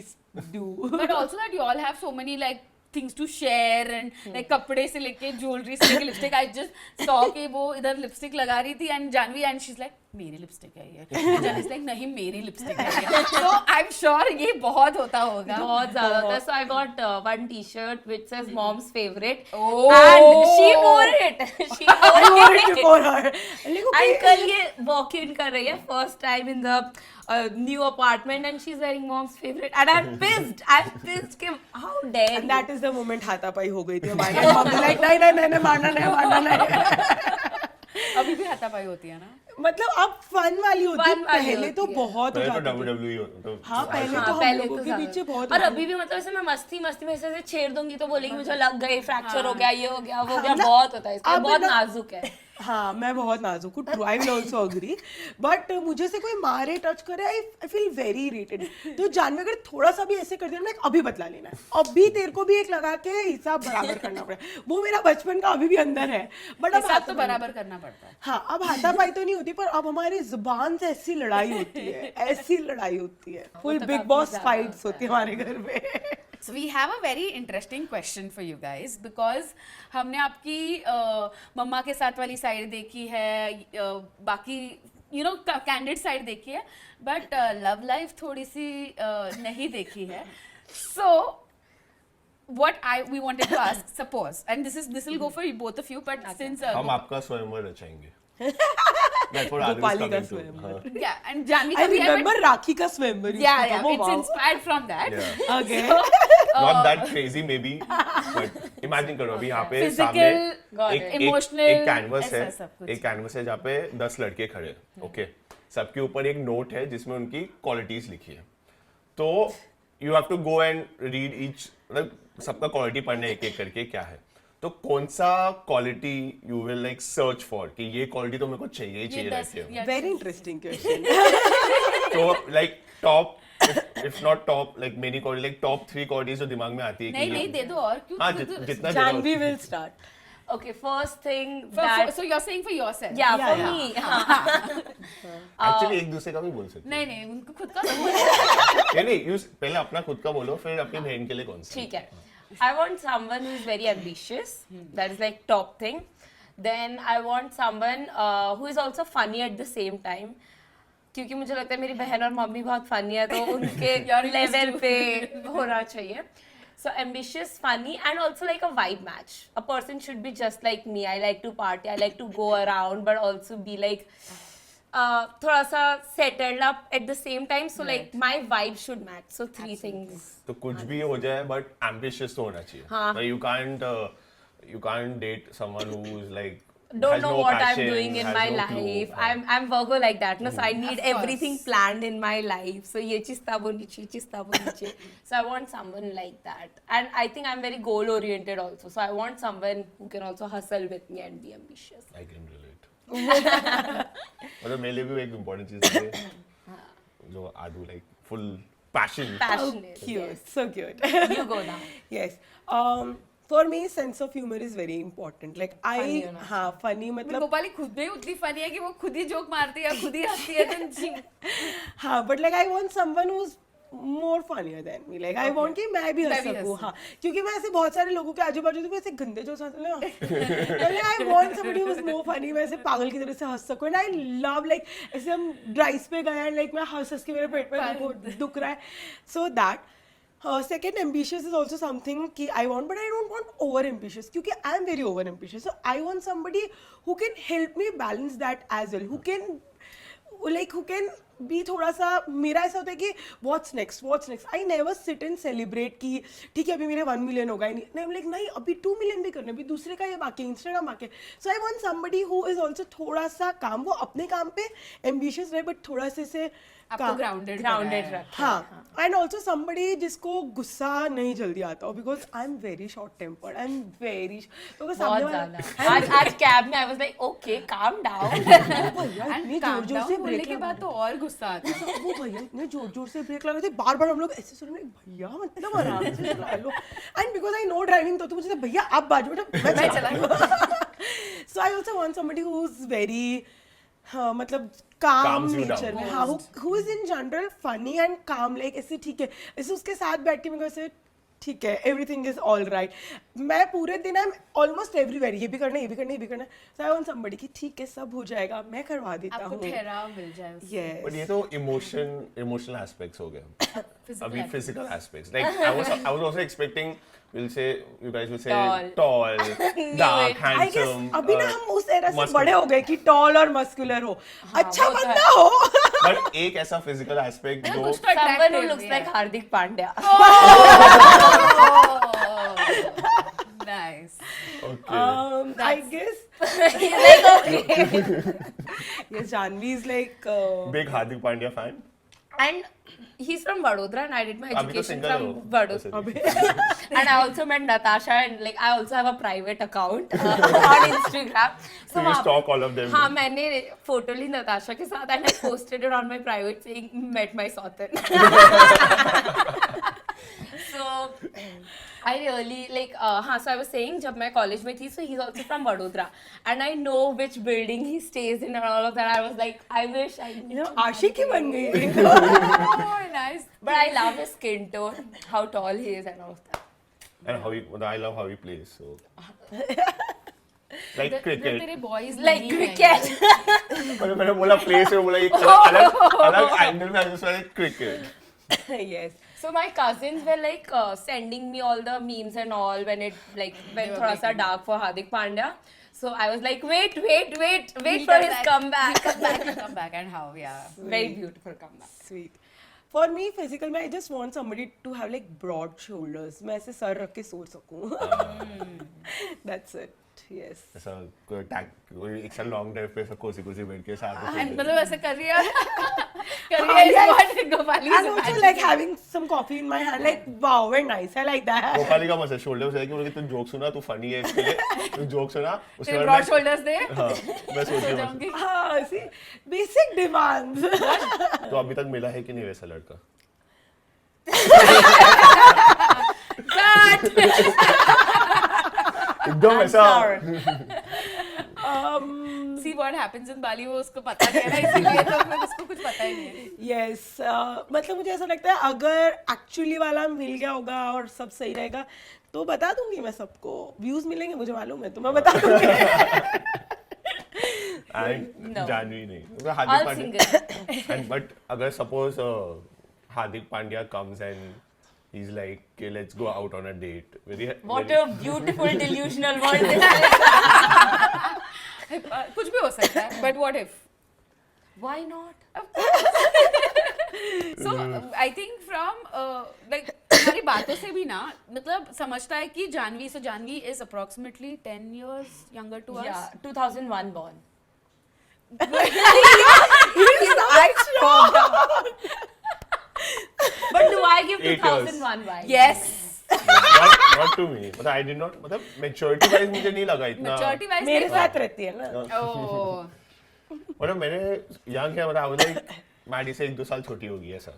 do but also that you all have so many like things to share and like कपड़े से लेके ज्वेलरी से लेके लिपस्टिक I just saw कि वो इधर लिपस्टिक लगा रही थी and Janhvi and she's like मेरी लिपस्टिक है ये जानवी's like नहीं मेरी लिपस्टिक है ये so I'm sure ये बहुत होता होगा बहुत ज्यादा होता है. So I got one T-shirt which says mom's favorite, Oh. and she wore it. She I wore wore it it. before her. Like, okay. And कल ये walk in कर रही है first time in the new apartment and she's wearing mom's favorite and I'm pissed कि how dare And you. that is the moment हाथापाई हो गई थी हमारी मम्मी लाइक नहीं मारना नहीं अभी भी हाथापाई होती है ना मतलब अब फन वाली होती है Fun वाली पहले तो होती है. बहुत हो पहले तो जाती थी WWE होता तो हाँ पहले हाँ, तो हम पहले लोगों तो के ज्यादा. पीछे बहुत और होती अभी भी मतलब ऐसे मैं मस्ती में ऐसे छेड़ दूंगी तो बोलेगी मुझे लग गई फ्रैक्चर हो गया ये हो गया वो हो गया ना, बहुत होता है इसका अब बहुत ना- नाजुक है. हाँ मैं बहुत नाजुक हूँ true I will also agree but मुझे से कोई मारे टच करे आई फील वेरी इरिटेटेड तो जानवी अगर थोड़ा सा भी ऐसे कर दिया ना अभी बतला लेना है अभी तेरे को भी एक लगा के हिसाब बराबर करना पड़े वो मेरा बचपन का अभी भी अंदर है बट अब हिसाब तो बराबर करना पड़ता है हाँ अब हाथापाई तो नहीं होती पर अब हमारी जुबान से ऐसी लड़ाई होती है ऐसी लड़ाई होती है फुल तो बिग काफी बॉस ज्यादा फाइट्स होती है हमारे घर में So we have a very interesting question for you guys because हमने आपकी मम्मा के साथ वाली साइड देखी है बाकी you know कैंडिड साइड देखी है बट लव लाइफ थोड़ी सी नहीं देखी है so what we wanted to ask, suppose, and this will go for you, both of you, but since हम आपका स्वयंवर रचाएंगे. That's what Adu is Gopali का coming to. स्वयंवर. हाँ. yeah, and Janvi I we haven't- remember Rakhi का स्वयंवर. yeah, Oh, it's wow. inspired from that. Yeah. Okay. Not that crazy maybe, but imagine करो अभी यहाँ पे Physical, सामने got एक it. Emotional, एक कैनवस ऐसा है, सब कुछ. एक कैनवस है जहाँ पे 10 लड़के खड़े हैं, ओके, सबके ऊपर एक नोट है जिसमें उनकी क्वालिटीज लिखी है. तो you have to go and read each, मतलब सबका क्वालिटी पढ़ना एक एक करके क्या है. तो कौन सा quality you will like search for कि ये क्वालिटी तो मेरे को चाहिए ही चाहिए दस- रहती है. yeah, Very interesting question. तो like top if not top like many quality like top 3 qualities जो दिमाग में आती है नहीं कि नहीं दे दो और क्यों हाँ दे दो? जितना Janvi will start. Okay, first thing that so you're saying for yourself? yeah, Yeah, for yeah. me. हाँ. एक्चुअली एक दूसरे का भी बोल सकते नहीं नहीं उनको खुद का तो बोलो. हैं. नहीं पहले अपना खुद का बोलो फिर अपनी बहन के लिए कौन सा. ठीक है. I want someone who is very ambitious. That is like top thing. Then I want someone who is also funny at the same time. क्योंकि मुझे लगता है मेरी बहन और मम्मी बहुत फनी है तो उनके लेवल पे होना चाहिए. So ambitious, funny, and also like a vibe match. A person should be just like me. I like to party. I like to go around, but also be like थोड़ा सा settled up at the same time. So like my vibe should match. So 3 things. तो कुछ भी हो जाए but ambitious तो होना चाहिए. हाँ. You can't date someone who's like Don't has know no what I'm passion, doing in has my no clue. life. हाँ. I'm Virgo like that, no? So I need Of course. everything planned in my life. So ये चीज़ तब होनी चाहिए, चीज़ तब होनी चाहिए. So I want someone like that, and I think I'm very goal oriented also. So I want someone who can also hustle with me and be ambitious. I can relate. मतलब मेरे लिए भी एक इम्पोर्टेंट चीज है जो Aadu like full passion. Passionate. Cute. Yes. So cute. You go now. Yes. For me, sense of humor is very important. Like Funny I, होना हाँ, funny मतलब मतलब गोपाली खुद भी उतनी फनी है कि वो खुद ही जोक मारती है खुद ही हंसती है then she हाँ, but like I want someone who's more funnier than me. Like I want कि मैं भी हंस मैं भी सकूँ. हंसूँ. हाँ, क्योंकि मैं ऐसे बहुत सारे लोगों के आजू बाजू तो ऐसे गंदे जो हंसते हैं ना. Like I want somebody who's more funny. मैं ऐसे पागल की तरह से हंस सकूँ. And I love like ऐसे हम ड्राइव्स पे गए हैं like मैं हंस के मेरे पेट में दुख रहा है. So that. Second, ambitious is also something कि I want, but I don't want over ambitious क्योंकि I am very over ambitious. So I want somebody who can help me balance that as well. Who can be थोड़ा सा मेरा ऐसा होता है कि what's next. I never sit and celebrate कि ठीक है अभी मेरे 1 million होगा ही नहीं. I'm like नहीं अभी 2 million भी करना अभी दूसरे का ये बाकी Instagram बाकी. So I want somebody who is also थोड़ा सा काम वो अपने काम पे ambitious रहे but थोड़ा से आपको grounded Grounded रख. हाँ एंड ऑल्सो समबडी जिसको गुस्सा नहीं जल्दी आता हो because I am very short tempered I am very बहुत ज़्यादा. आज कैब में I was like, okay, calm down. भैया इतनी जोर calm जोर down से बोलने ब्रेक के बाद तो और गुस्सा आता है. वो भैया इतने जोर जोर से ब्रेक लगा थे बार बार हम लोग ऐसे सुन रहे भैया मतलब आराम से चला लो and because I know driving तो मुझे भैया आप बाजू बेटा मैं चला so I also want somebody who is very हाँ मतलब calm Calms you nature down. में हाँ who is in general funny and calm like ऐसे ठीक है ऐसे उसके साथ बैठ के मेरे को ऐसे ठीक है एवरीथिंग इज ऑल राइट मैं पूरे दिन आई एम ऑलमोस्ट एवरीवेयर ये भी करना है सो आई वांट समबडी कि ठीक है सब हो जाएगा मैं करवा देता आपको हूँ ठहराव मिल जाए उससे. यस बट ये तो इमोशनल एस्पेक्ट्स हो गए. अभी physical aspects like I was also expecting you guys will say tall, dark, I guess handsome. अभी ना हम उस एरा से muscular. बड़े हो गए कि टॉल और मस्कुलर हो अच्छा बंदा हो बट एक ऐसा फिजिकल एस्पेक्ट जो कुछ तो Someone who attractive looks है. like Hardik Pandya. Nice. okay. I guess He's like, okay. yes Janvi is like Big Hardik Pandya fan. And he's from Vadodara and I did my अभी तो education single from हो. Vadodara. And I also met Natasha and like I also have a private account on Instagram. So you वहाँ- stalk all of them. हाँ मैंने photo ली नताशा के साथ and I posted it on my private saying met my Sautan. So I really like हाँ so I was saying जब मैं college में थी so he's also from Vadodara and I know which building he stays in and all of that. I was like I wish I knew. you know आशिक ही बन गई Oh, nice. But I love his skin tone, how tall he is and all of that. And I love how he plays. So like The cricket. तेरे boys Like नहीं हैं. cricket. मैंने बोला play से बोला एक अलग एंगल में आगे सारे cricket. Yes. So my cousins were like sending me all the memes and all when it like went thoda sa dark for Hardik Pandya. So I was like, wait He'll for come his back. comeback. He'll come back, and how? Yeah. Very beautiful comeback. Sweet. For me, physical में I just want somebody to have like broad shoulders. मैं ऐसे sir रख के सो सकूं. That's it. Yes. ऐसा कोई कोई एक साल लॉन्ग ड्राइव पे ऐसा कोसी बैठ के साथ में मतलब ऐसे कर रही है. कर रही है yes. what Gopali is And also imagining. like having some coffee in my hand, like wow, very nice. I like that. Gopali का मसला शोल्डर से है कि मुझे तू जोक सुना तू फनी है इसके लिए तू जोक सुना उसके तेरे बाद broad shoulders दे. हाँ मैं सोच सो रहा हूँ जाऊंगी. हाँ, see, basic demands. तो अभी तक मिला है कि नहीं वैसा लड़का Cut. एकदम ऐसा See what happens in Bali, वो उसको पता नहीं है ना, इसीलिए तो फिर उसको कुछ पता ही नहीं है. Yes, मतलब मुझे ऐसा लगता है अगर एक्चुअली वाला मिल गया होगा और सब सही रहेगा तो बता दूंगी मैं सबको. व्यूज मिलेंगे मुझे मालूम है तो मैं बता दूंगी. And No. जानवी नहीं मतलब All Hardik Pandya single. and but अगर suppose Hardik Pandya comes and he's like okay, let's go out on a date What a beautiful delusional world this is. कुछ भी हो सकता है, but what if? Why not? So I think from like हमारी बातों से भी ना मतलब समझता है कि Janvi is approximately 10 years younger to us. Yeah, 2001 born. But do I give 8 years. 2001 vibe? Yes. not to me मतलब I did not मतलब maturity wise मुझे नहीं लगा इतना Maturity wise मेरे नहीं साथ रहती है ना. Oh. मतलब मैंने young है मतलब I was like मैडी से 1-2 साल छोटी होगी ऐसा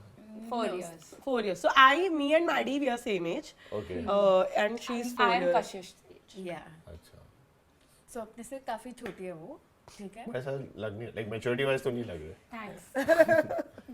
4 years. 4 years. So me and Maddie, we are same age. okay And she's 4 I am years. Kashish. Yeah. अच्छा So अपने से काफी छोटी है वो, ठीक है. ऐसा लग नहीं like maturity wise तो नहीं लग रहा Thanks.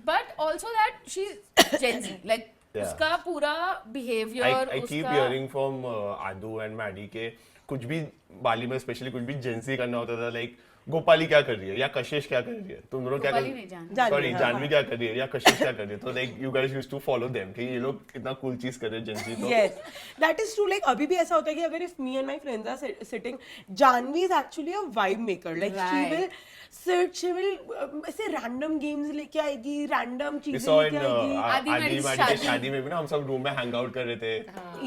But also that she's Gen Z, like Yeah. उसका पूरा behavior, I keep उसका hearing from Adu and Maddie के कुछ भी बाली में स्पेशली कुछ भी जेंसी करना होता था लाइक गोपाली क्या कर रही है या कशिश क्या कर रही है तुम दोनों क्या गोपाली नहीं, जानवी. सॉरी हाँ, जानवी क्या कर रही है या कशिश क्या कर रही है तो like you guys used to follow them कि ये लोग कितना कूल चीज कर रहे हैं जेंसी तो Yes, that is true. Like अभी भी ऐसा होता है कि अगर if me and my friends are sitting, Janvi is actually a vibe maker. Like she Right. will sit, she will ऐसे random games लेके आएगी, random we चीजें saw लेके in आएगी. आदि आदि मेरी माडी के शादी। शादी में भी ना हम सब रूम में हैंग आउट कर रहे थे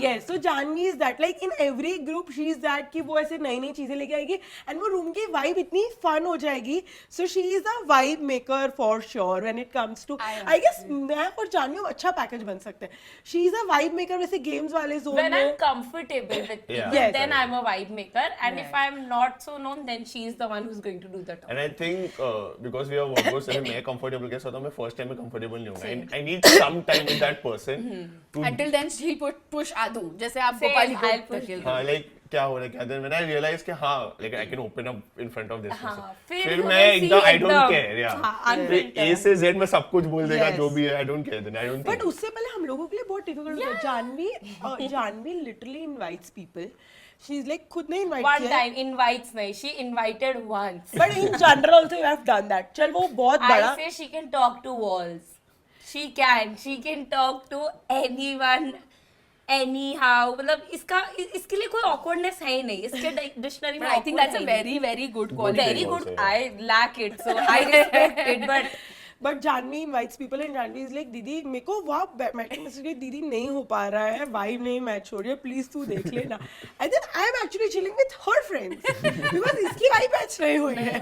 Yes, so Janvi is that. Like in every group, she is that कि वो ऐसे नई नई चीजें लेके आएगी and वो room की vibe इतनी fun हो जाएगी. So she is a vibe maker for sure when it comes to. I guess मैं और जानवी हम अच्छा package बन सकते हैं. She is a vibe maker वैसे games वाले zone When I'm में. comfortable with people, Yeah. Yes. then I'm a vibe maker. And if Right. I'm not so known, then she's the one who's going to do the talk. and I think because we are workers and मैं comfortable के साथ मैं first time में comfortable नहीं हूँ I need some time with that person to until then she'll push Adu, जैसे आप Same, Gopali को I'll push धकेल you. दो. हाँ लाइक क्या हो रहा है क्या then when I realized कि हाँ like I can open up in front of this हाँ, person फिर फिर वो मैं वैसी एकदम I don't एकदम, care yeah हाँ, फिर unfiltered. A से Z में सब कुछ बोल देगा Yes. जो भी है I don't care then I don't But think उससे पहले हम लोगों के लिए बहुत difficult होता है. Janvi literally invites people. She's like खुद ने invite One किया है. time, invites nahi. She invited once. But in general also you have done that. चल वो बहुत बड़ा. I say she can talk to walls. She can talk to anyone, anyhow. मतलब इसके लिए कोई awkwardness है ही नहीं. इसके dictionary में But I think that's a awkward है ही very good Good quality. very thing good. also. I lack it, so I respect it. But Janvi invites people and Janvi is like दीदी मेरे को वहाँ matric message के दीदी नहीं हो पा रहा है वाइब नहीं मैच हो रही है प्लीज तू देख लेना and then I am actually chilling with her friends because इसकी वाइब मैच नहीं हुई है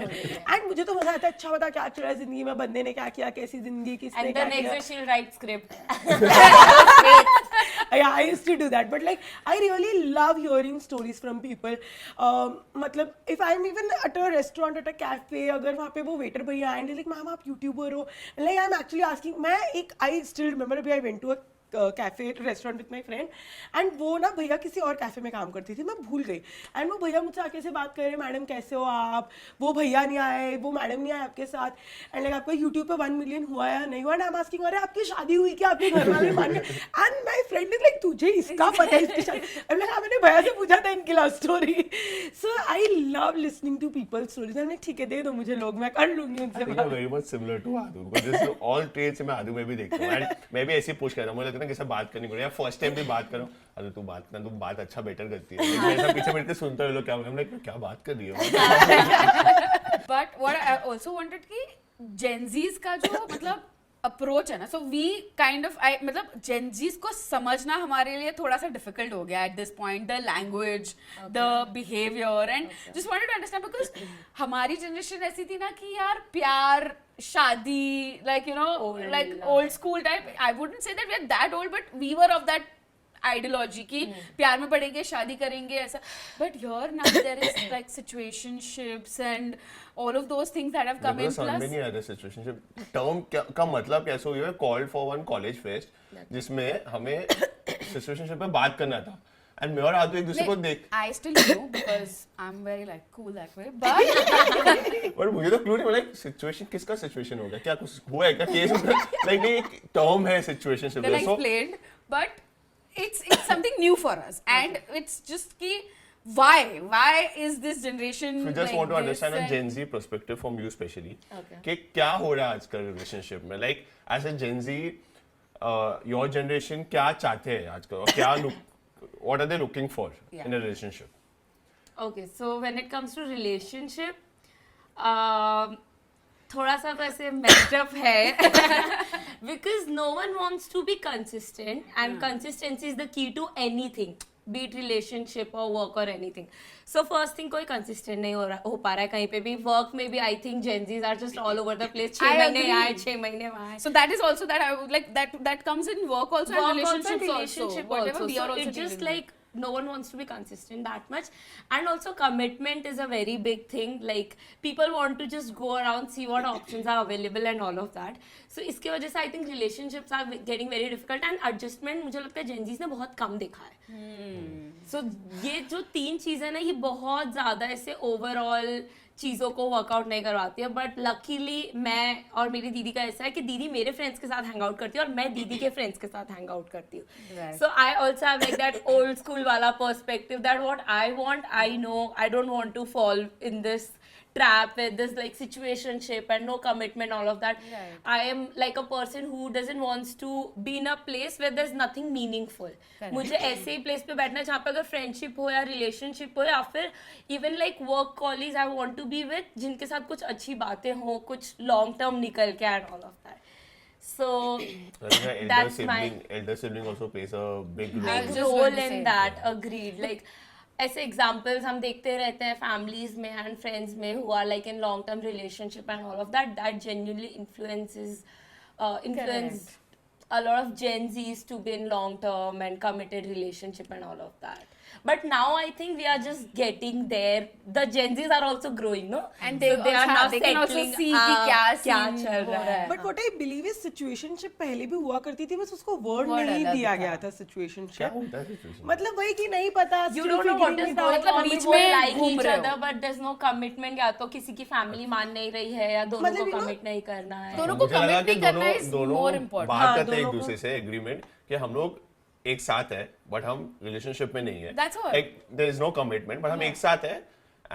and मुझे तो मजा आता है अच्छा बता क्या चल रहा है जिंदगी में बंदे ने क्या किया कैसी जिंदगी किसने And क्या the next किया day she'll write script. yeah, I used to do that, but like I really love hearing stories from people. मतलब if I'm even at a restaurant at a cafe, अगर वहाँ पे वो waiter भैया आए and like ma'am आप YouTuber हो, like I'm actually asking मैं एक I still remember अभी I went to a cafe restaurant with my friend and वो ना भैया किसी और कैफे में काम करती थी, मैं भूल गई एंड वो भैया मुझसे आके से बात कर रहे, मैडम कैसे हो आप, वो भैया नहीं आए, वो मैडम नहीं आए आपके साथ, एंड लाइक आपका यूट्यूब पे 1 मिलियन हुआ या नहीं हुआ, एंड आई एम आस्किंग अरे आपकी शादी हुई क्या, आपके घर वाले मान गए, and my friend is like तुझे इसका पता है इसकी शादी, आई एम लाइक मैंने भैया से पूछा था इनकी love story. So I love listening to people stories, I am like ठीक है दे दो मुझे लोग, मैं कर लूंगी उनसे I think I'm very much similar to Adu because this is all traits मैं आदू में भी देखता हूँ and मैं भी ऐसे पूछ कर रहा हूँ, मुझे लगता है ना किसी बात करनी को या फर्स्ट टाइम भी बात करो, अरे तू बात करना, तू बात अच्छा बेटर करती है, लेकिन ऐसा पीछे बैठ के सुनते हुए लोग क्या बोल रहे हैं, क्या बात कर रही हो. But what I also wanted कि Gen Z's का जो मतलब अप्रोच है ना, सो वी काइंड ऑफ मतलब Gen Z's को समझना हमारे लिए थोड़ा सा डिफिकल्ट हो गया at this point, the language, the behaviour and just wanted to understand because हमारी जनरेशन ऐसी थी ना कि यार प्यार, शादी, like you know like old school type. I wouldn't say that we are that old but we were of that ideology की प्यार में पड़ेंगे, शादी करेंगे ऐसा. But here now there is like situationships and all of those things that have come इन. समझ में नहीं आ रहा सिचुएशनशिप टर्म का मतलब कैसे हुआ है. Called for one college fest जिसमें हमें सिचुएशनशिप पे बात करना था एंड मैं और आदू एक दूसरे को देख, I still do because I'm very like cool that way. But और मुझे तो क्लू नहीं, लाइक सिचुएशन किसका सिचुएशन हो गया, क्या कुछ हुआ है क्या केस, लाइक नहीं एक टर्म है situationship. then I explained. But it's something new for us, and it's just ki why is this generation We just like want to this understand a and- Gen Z perspective from you specially. Okay. कि क्या हो रहा है आजकल relationship में, like as a Gen Z, your generation क्या चाहते हैं आजकल और क्या what are they looking for in a relationship? Okay, so when it comes to relationship, थोड़ा सा तो ऐसे messed up है because no one wants to be consistent and consistency is the key to anything, be it relationship or work or anything. So first thing कोई consistent नहीं हो पा रहा है कहीं पे भी. Work में भी I think Gen Zs are just all over the place. 6 I महीने agree. यहाँ 6 महीने वहाँ. So that is also that I would like that comes in work also and relationships also. Whatever we are So also it's just dealing with. like no one wants to be consistent that much, and also commitment is a very big thing. Like people want to just go around, see what options are available and all of that. So इसके वजह से I think relationships are getting very difficult and adjustment मुझे लगता है Gen Zs ने बहुत कम देखा है. So ये जो 3 चीज़ें ना ये बहुत ज़्यादा ऐसे overall चीज़ों को वर्कआउट नहीं करवाती है. बट लकीली मैं और मेरी दीदी का ऐसा है कि दीदी मेरे फ्रेंड्स के साथ हैंग आउट करती है और मैं दीदी के फ्रेंड्स के साथ हैंग आउट करती हूँ. Right. So I also have like that old school वाला perspective that what I want I know, I don't want to fall in this trap with this like situationship and no commitment, all of that. Right. I am like a person who doesn't wants to be in a place where there's nothing meaningful. Correct. मुझे ऐसे ही place पे बैठना है जहाँ पे अगर friendship हो या रिलेशनशिप हो या फिर even like work colleagues I want to be with जिनके साथ कुछ अच्छी बातें हो, कुछ लॉन्ग टर्म निकल के and all of that. So that's my elder sibling also plays a big I role. was just going role to in say that. Agreed. Like ऐसे एग्जाम्पल्स हम देखते रहते हैं फैमिलीज में एंड फ्रेंड्स में who are like in long term relationship and all of that. That genuinely influences a lot of Gen Zs to be in long term and committed relationship and all of that. But now I think we are just getting there. The Gen Zs are also growing, no? And they are also- now they can also settling, see कि क्या क्या scene चल हो रहा रहा है. है. But what I believe is situationship पहले भी हुआ करती थी, बस उसको वर्ड Word नहीं अलग दिया था. गया था. क्या सिचुएशनशिप होता है situation? मतलब वही कि नहीं पता, You still don't know what figuring is it out. going मतलब on. बीच We both में like घूम each रहे हो. other, but there's no commitment. या तो किसी की फैमिली मान नहीं रही है या दोनों मतलब को you know, कमिट नहीं करना है. दोनों को मुझे लगा commit कि नहीं करना is दोनों more important. बात हाँ, करते हैं एक दोनों को- दूसरे से एग्रीमेंट कि हम लोग एक साथ है बट हम रिलेशनशिप में नहीं है. That's all. Like there is no commitment but हम एक साथ है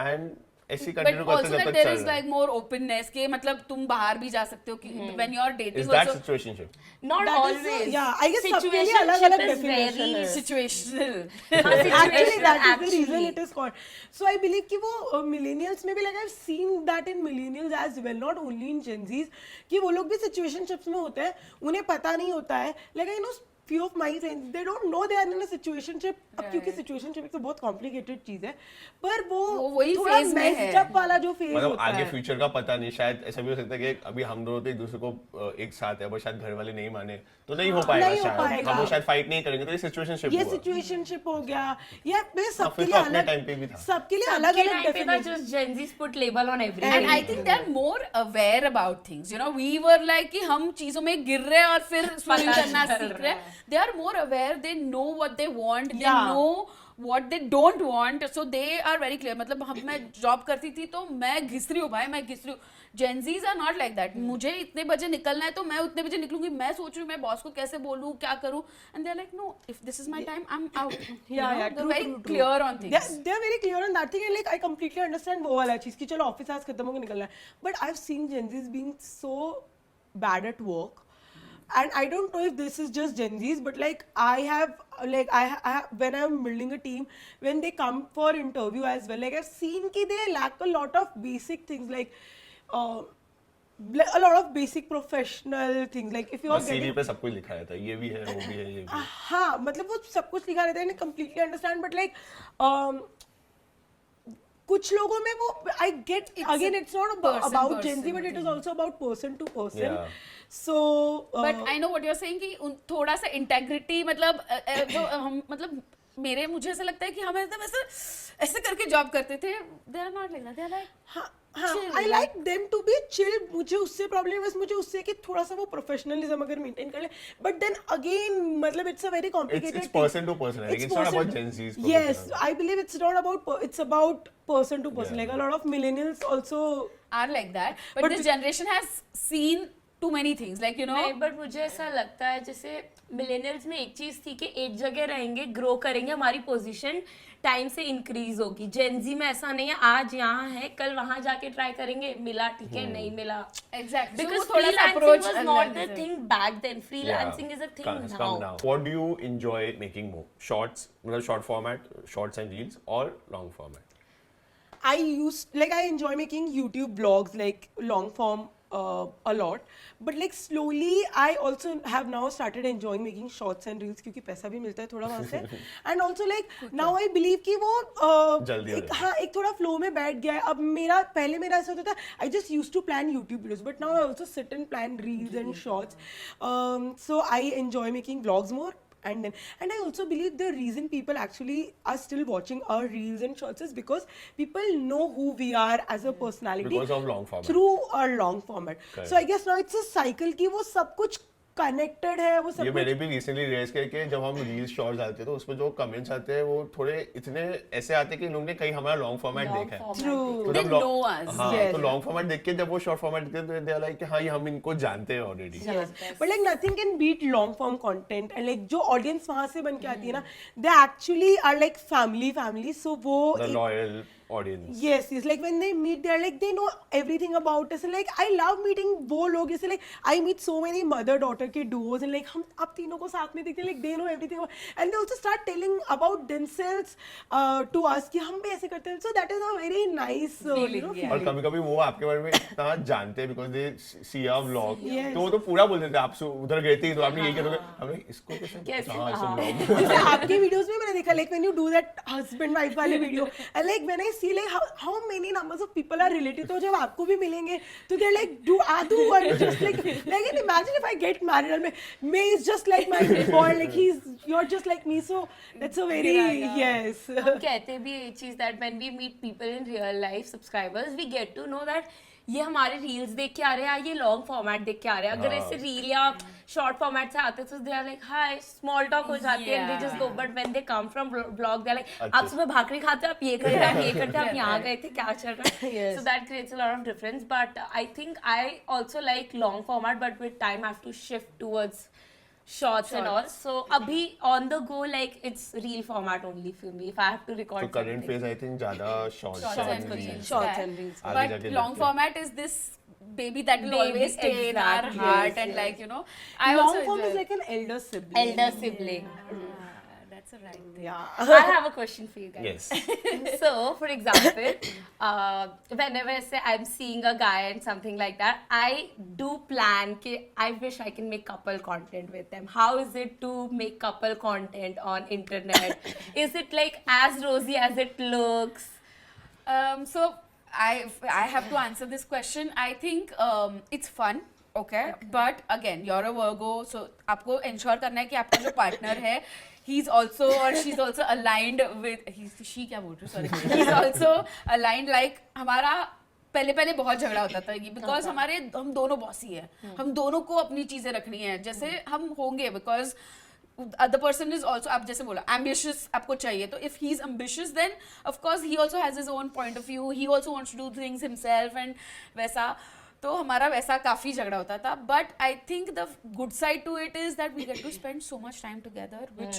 and ऐसी But कंटिन्यू करते also जब that तक there चल is रहा like है. more openness के मतलब तुम बाहर भी जा सकते हो कि when you're dating Is that also situationship? Not That is, always. yeah, I guess सबके लिए अलग-अलग Situationship is definition very है. situational. Actually, that is the Actually. reason it is called. So I believe कि वो millennials में भी like I've seen that in millennials as well, not only in Gen Zs, कि वो लोग भी situationships में होते हैं, उन्हें पता नहीं होता है. Like I know few of my friends, they don't know they are in a situationship. अब क्योंकि situationship एक तो बहुत complicated चीज है, पर वो वही थोड़ा phase में है. messed up वाला जो phase मतलब होता आगे है. फ्यूचर का पता नहीं, शायद ऐसा भी हो सकता है कि अभी हम दोनों तो एक दूसरे को एक साथ है बट शायद घर वाले नहीं माने तो नहीं हो पाएगा. नहीं हो शायद पाएगा. हम लोग शायद फाइट नहीं करेंगे तो ये सिचुएशनशिप ये हुआ. situationship हो गया, या मैं सबके फिर लिए तो अपने अलग, time पे भी था. सबके लिए सबके अलग-अलग time पे था definition. just Gen Zs put label on everything. And I think they're more aware about things. You know, we were like कि हम चीजों में गिर रहे हैं और फिर swim पता करना चल सीख रहा रहे है. हैं. they are more aware, they know what they want, they Yeah. know what they don't want, so they are very clear. मतलब हम मैं जॉब करती थी तो मैं घिस रही हूँ भाई, मैं घिस रही हूँ. Gen Zs are not like that. मुझे इतने बजे निकलना है तो मैं उतने बजे निकलूंगी. मैं सोच रही हूँ मैं बॉस को कैसे बोलूँ, क्या करूँ, and they're like no, if this is my time, I'm out. Yeah, They're very clear on things. They're very clear on that thing, and like I completely understand वो वाला चीज कि चलो ऑफिस आज खत्म होकर निकलना है. But I've seen Gen Zs being so bad at work, and I don't know if this is just Gen Zs, but like I have when I'm building a team, when they come for interview as well, like I've seen कि they lack a lot of basic things like a lot of basic professional things, like if you are CV getting पे सब कुछ लिखा रहता है, ये भी है, वो भी है, ये भी है. हाँ मतलब वो सब कुछ लिखा रहता है, I completely understand, but like कुछ लोगों में वो I get again it's not about Gen Z, but it is also about person to person. Yeah. So But I know what you're saying कि थोड़ा सा integrity मतलब जो हम मतलब मुझे ऐसा लगता है कि हम एकदम ऐसे करके जॉब करते थे. They are not like that. They are like हाँ chill, I like them to be chill. मुझे उससे प्रॉब्लम है, मुझे उससे कि थोड़ा सा वो प्रोफेशनलिज्म अगर मेंटेन कर ले, but then again मतलब it's a very complicated It's person to person. I think it's not about Gen Z's. Yes, I believe it's not about it's about person to person. Yeah. Like a lot of millennials also are like that. But this generation has seen too many things, like you know. नहीं, but मुझे ऐसा लगता है जैसे millennials में एक चीज थी कि एक जगह रहेंगे, ग्रो करेंगे, हमारी पोजीशन टाइम से इंक्रीज होगी. जेनजी में ऐसा नहीं है, आज यहाँ है, कल वहां जाके ट्राई करेंगे, मिला ठीक है, नहीं मिला. Exactly. Because So वो थोड़ा सा freelancing approach was अलग not the है. thing back then. Freelancing is a thing It's come now. What do you enjoy making more? Shorts, मतलब short format, shorts and reels, or long format? I enjoy making YouTube vlogs, like long form a lot, but like slowly I also have now started enjoying making shorts and reels क्योंकि पैसा भी मिलता है थोड़ा वहाँ से, and also like now I believe कि वो जल्दी हो एक हाँ एक थोड़ा flow में बैठ गया है. अब पहले मेरा ऐसा होता था I just used to plan YouTube videos, but now I also sit and plan reels and shorts. So I enjoy making vlogs more. And I also believe the reason people actually are still watching our reels and shorts is because people know who we are as a personality Because of long format. through our long format. Correct. So I guess now it's a cycle कि वो सब कुछ connected है, वो सब ये कुछ मैंने भी रिसेंटली रियलाइज किया कि जब हम रील्स शॉर्ट्स डालते हैं तो उसमें जो कमेंट्स आते हैं वो थोड़े इतने ऐसे आते हैं कि लोगों ने कहीं हमारा लॉन्ग फॉर्मेट देखा है. True. तो They जब know us. हाँ Yes. तो लॉन्ग फॉर्मेट देख के जब वो शॉर्ट फॉर्मेट देखते हैं तो दे आर लाइक कि हाँ ये हम इनको जानते हैं already. Yes. But like nothing can beat long form content, and like जो audience वहाँ से बन के आती है ना, they actually are like family, so वो the loyal audience. yes, like when they meet, they're like they know everything about us, and like I love meeting वो लोग जैसे like I meet so many mother daughter के duos, and like हम आप तीनों को साथ में देखते हैं, like they know everything about, and they also start telling about themselves to us कि हम भी ऐसे करते हैं. So that is a very nice Feeling, you know, yeah. और कभी कभी वो आपके बारे में इतना जानते हैं because they see our vlog. Yes. तो वो तो पूरा बोल देते हैं आप उधर गए थे तो आपने ये किया, हमें इसको कैसे? हाँ इसको हाँ. vlog. जैसे आपके वीडियोस में मैंने देखा like when you do that husband wife वाले video, and like when I see like how many numbers of people are related, तो जब आपको भी मिलेंगे तो they're like do Adu or just like imagine if I get married and May is just like my boy, like you're just like me, so that's a very yes. हम कहते भी ये चीज that when we meet people in real life subscribers we get to know that ये हमारे reels देख के आ रहे हैं, ये लॉन्ग फॉर्मेट देख के आ रहे हैं. अगर ऐसे रील या शॉर्ट फॉर्मेट से आते तो they are like hi, small talk हो जाती है and they just go. But when they come from blog they are like आप सुबह भाकरी खाते हो, आप ये करते हो, आप ये करते हो, आप यहाँ गए थे, क्या चल रहा है. So that creates a lot of difference. But I think I also like long format, but with time I have to shift towards shorts and all. So abhi on the go like it's reel format only for me if I have to record तो current something. Phase I think ज्यादा shorts Shorts and and reels. reels. Shorts and reels. आगे But जाके long देखते हैं. format is this baby that will Baby, always stay in our exactly. heart, Yes, and yes. like you know, I Long also form is enjoy- like an elder sibling. Elder sibling. That's a right thing. Yeah. I have a question for you guys. Yes. So, for example, whenever say I'm seeing a guy and something like that, I do plan कि I wish I can make couple content with them. How is it to make couple content on internet? Is it like as rosy as it looks? So I have to answer this question. I think it's fun. Okay, but again, you're a Virgo, so आपको ensure करना है कि आपका जो partner है, he's also or she's also aligned with she क्या बोल रही हूँ, sorry, he's also aligned like हमारा पहले बहुत झगड़ा होता था बिकॉज हम दोनों बॉसी है, हम दोनों को अपनी चीजें रखनी है जैसे हम होंगे because the person is also, आप जैसे बोला ambitious आपको चाहिए, तो if he's ambitious then of course he also has his own point of view, he also wants to do things himself and वैसा, तो हमारा वैसा काफी झगड़ा होता था. But I think the good side to it is that we get to spend so much time together, which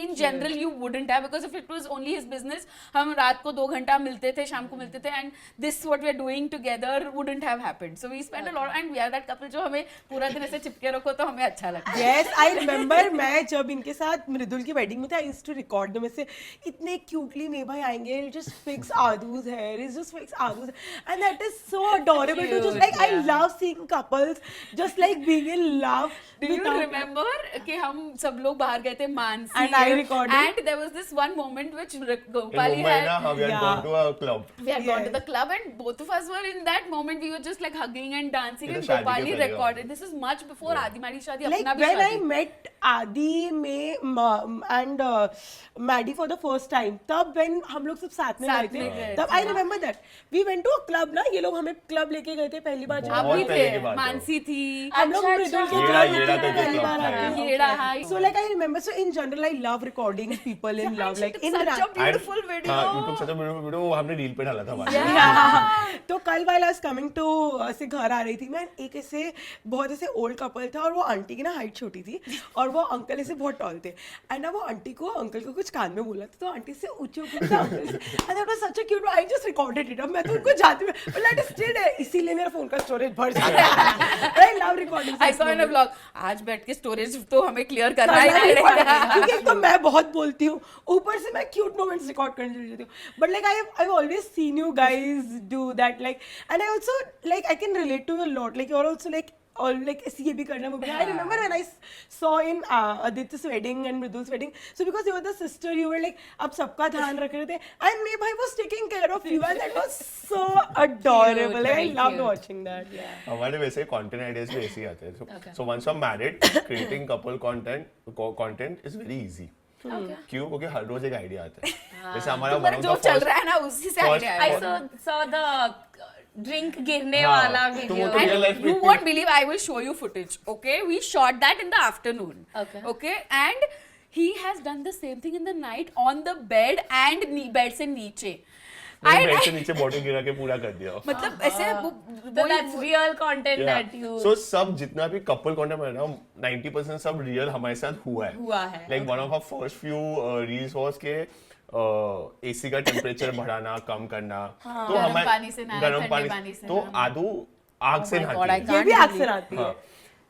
in general you wouldn't have, because if it was only his business, हम रात को 2 घंटा मिलते थे, शाम को मिलते थे, and this what we are doing together wouldn't have happened. So we spend a lot, and we are that couple जो हमें पूरा दिन ऐसे चिपके रखो तो हमें अच्छा लगता है. Yes, I remember मैं जब इनके साथ मृदुल की वेडिंग में था, I used to record them ऐसे इतने क्यूटली मेरे भाई आएंगे, he'll just fix Adu's hair, he'll just fix Adu's hair, and that is so adorable to just like, I love seeing couples just like being in love. Do you remember कि हम सब लोग बाहर गए थे Mansi, And I recorded. and there was this one moment which In Gopali Mumbai, had. na, we had Yeah. gone to a club. We had gone to Yes. the club and both of us were in that moment. We were just like hugging and dancing, ये and तो शादी के Gopali पहले recorded. This is much before Yeah. Adi Madi Shadi. Like अपना भी when I शादी. met Adi and Maddie for the first time, तब when हम लोग सब साथ में साथ गए में थे, गए तब थे, I remember that we went to a club ना, ये लोग हमें club लेके गए थे पहली बार जब आप बहुत भी पहले की थे, बात है। मानसी थी. हम लोग अच्छा, मृदुल के अच्छा। club येड़ा में करके पहली club बार था, आए yeah. थे. येड़ा, हाँ. So like I remember, so in general I love recording people in love, like in Such a Ra- beautiful video. हाँ, YouTube से तो वीडियो वो हमने रील पे डाला था बाद में. Yeah. तो कल वाला कमिंग टू से घर आ रही थी मैं, एक ऐसे बहुत ऐसे ओल्ड कपल था और वो आंटी की ना हाइट छोटी थी और वो अंकल ऐसे बहुत टॉल थे, एंड ना वो आंटी को अंकल को कुछ कान में बोला था, तो आंटी से ऊंचे ऊपर था अंकल से, and that was such a cute, I just recorded it. अब मैं तो उनको जाती हूँ बट दैट इज स्टिल है, इसीलिए मेरा फोन का स्टोरेज भर जाता है. I love recording. I saw in a vlog. आज बैठ के स्टोरेज तो हमें क्लियर करना ही पड़ेगा. क्योंकि एक तो मैं बहुत बोलती हूँ, ऊपर से मैं क्यूट मोमेंट्स रिकॉर्ड करने चली जाती हूँ, but like I always seen you guys do that, like and I also like I can relate to a lot, like you are also like और लाइक ये भी करना वो भी. I remember when I saw in Aditya's wedding and Mridul's wedding, so because you were the sister, you were like अब सबका ध्यान रख रहे थे, and मेरे भाई was taking care of you, and that was so adorable. Like, I very loved cute. watching that. हमारे वैसे कंटेंट आइडियाज भी ऐसे ही आते हैं. So once I am married, creating couple content is very easy. क्यों? क्योंकि हर रोज एक आइडिया आता है. जैसे हमारा तुम्हारा जो चल रहा है ना उसी से first- आइडिया I है. saw the drink गिरने हाँ, वाला तो वो video. तो real And life में you इतनी- won't believe, I will show you footage. Okay, we shot that in the afternoon. Okay. And he has done the same thing in the night on the bed and bed से नीचे. मैंने bed से नीचे bottle गिरा के पूरा कर दिया. मतलब ऐसे So that's real content that you सो सब जितना भी कपल कंटेंट है ना 90% सब रियल हमारे साथ हुआ है. Like one of our first few reels was के एसी का टेम्परेचर बढ़ाना कम करना. तो गर्म हमारे पानी से नहाना, गर्म ठंडे पानी पानी से तो नहाना. आदू आग से my God, नहाती है. ये भी अक्सर आती है. हाँ.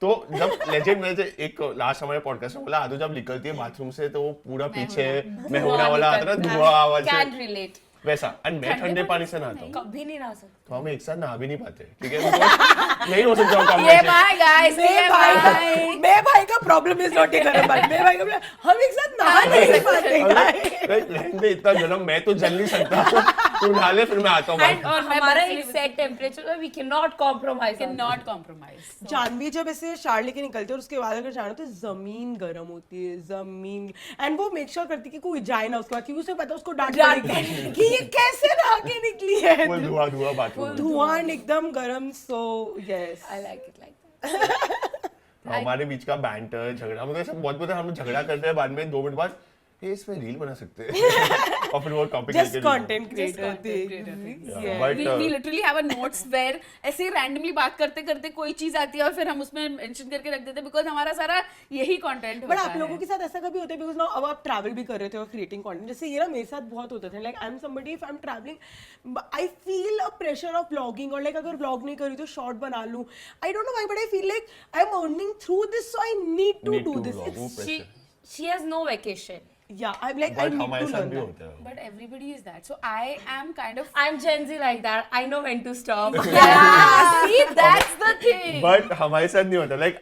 तो जब लेजेंड में से एक लास्ट हमारे पॉडकास्ट में बोला आदू जब निकलती है बाथरूम से तो वो पूरा पीछे मेहुना वाला आता है ना धुआं आवाज can से relate. वैसा. एंड मैं ठंडे पानी से नहाता हूँ कभी नहीं रह सकता. तो हम एक साथ नहा भी नहीं पाते. ठीक है नहीं हो सकता हूँ ये भाई guys, मेरे ये भाई भाई. मेरे भाई का प्रॉब्लम इज नॉट ये गर्म पानी. मेरे भाई का problem, हम एक साथ नहा नहीं पाते guys. रहने दे इतना गर्म मैं तो जल नहीं सकता. तू नहा ले फिर मैं आता हूँ And बाहर. हमारा एक set temperature है, we cannot compromise. on that. Cannot compromise. Janvi जब ऐसे शार लेके निकलते हैं और उसके बाद अगर जाना तो जमीन गर्म होती है, जमीन. एंड वो मेक श्योर करती है कि कोई जाए ना उसके बाद, क्योंकि उसे पता है उसको डांट पड़ेगी कि ये कैसे नहा के निकली है. फुल धुआं धुआं बाथरूम. धुआं एकदम गर्म. So yes I like it like that. तो हमारे बीच का बैंटर झगड़ा हम लोग ऐसे बहुत बहुत हम लोग झगड़ा करते हैं बाद में 2 मिनट बाद ये इसमें रील बना सकते हैं और फिर वो topic just content creator but We literally have a notes where ऐसे randomly बात करते करते कोई चीज आती है और फिर हम उसमें मेंशन करके रख देते हैं because हमारा सारा यही कंटेंट बट होता आप लोगों है. के साथ ऐसा कभी होता है बिकॉज नाउ अब आप ट्रैवल भी कर रहे थे और क्रिएटिंग कंटेंट, जैसे ये ना मेरे साथ बहुत होता था. Like I am somebody if I am travelling I feel a pressure of vlogging, और लाइक अगर व्लॉग नहीं करी तो शॉर्ट बना लूं. I don't know why but I feel like I am earning through this so I need to do this. She has no vacation. Yeah, I'm like I but need हमारे to साथ learn भी that. होता है. But everybody is that. So I am kind of. I'm Gen Z like that. I know when to stop. Yeah, see, that's the thing. But हमारे साथ नहीं होता. Like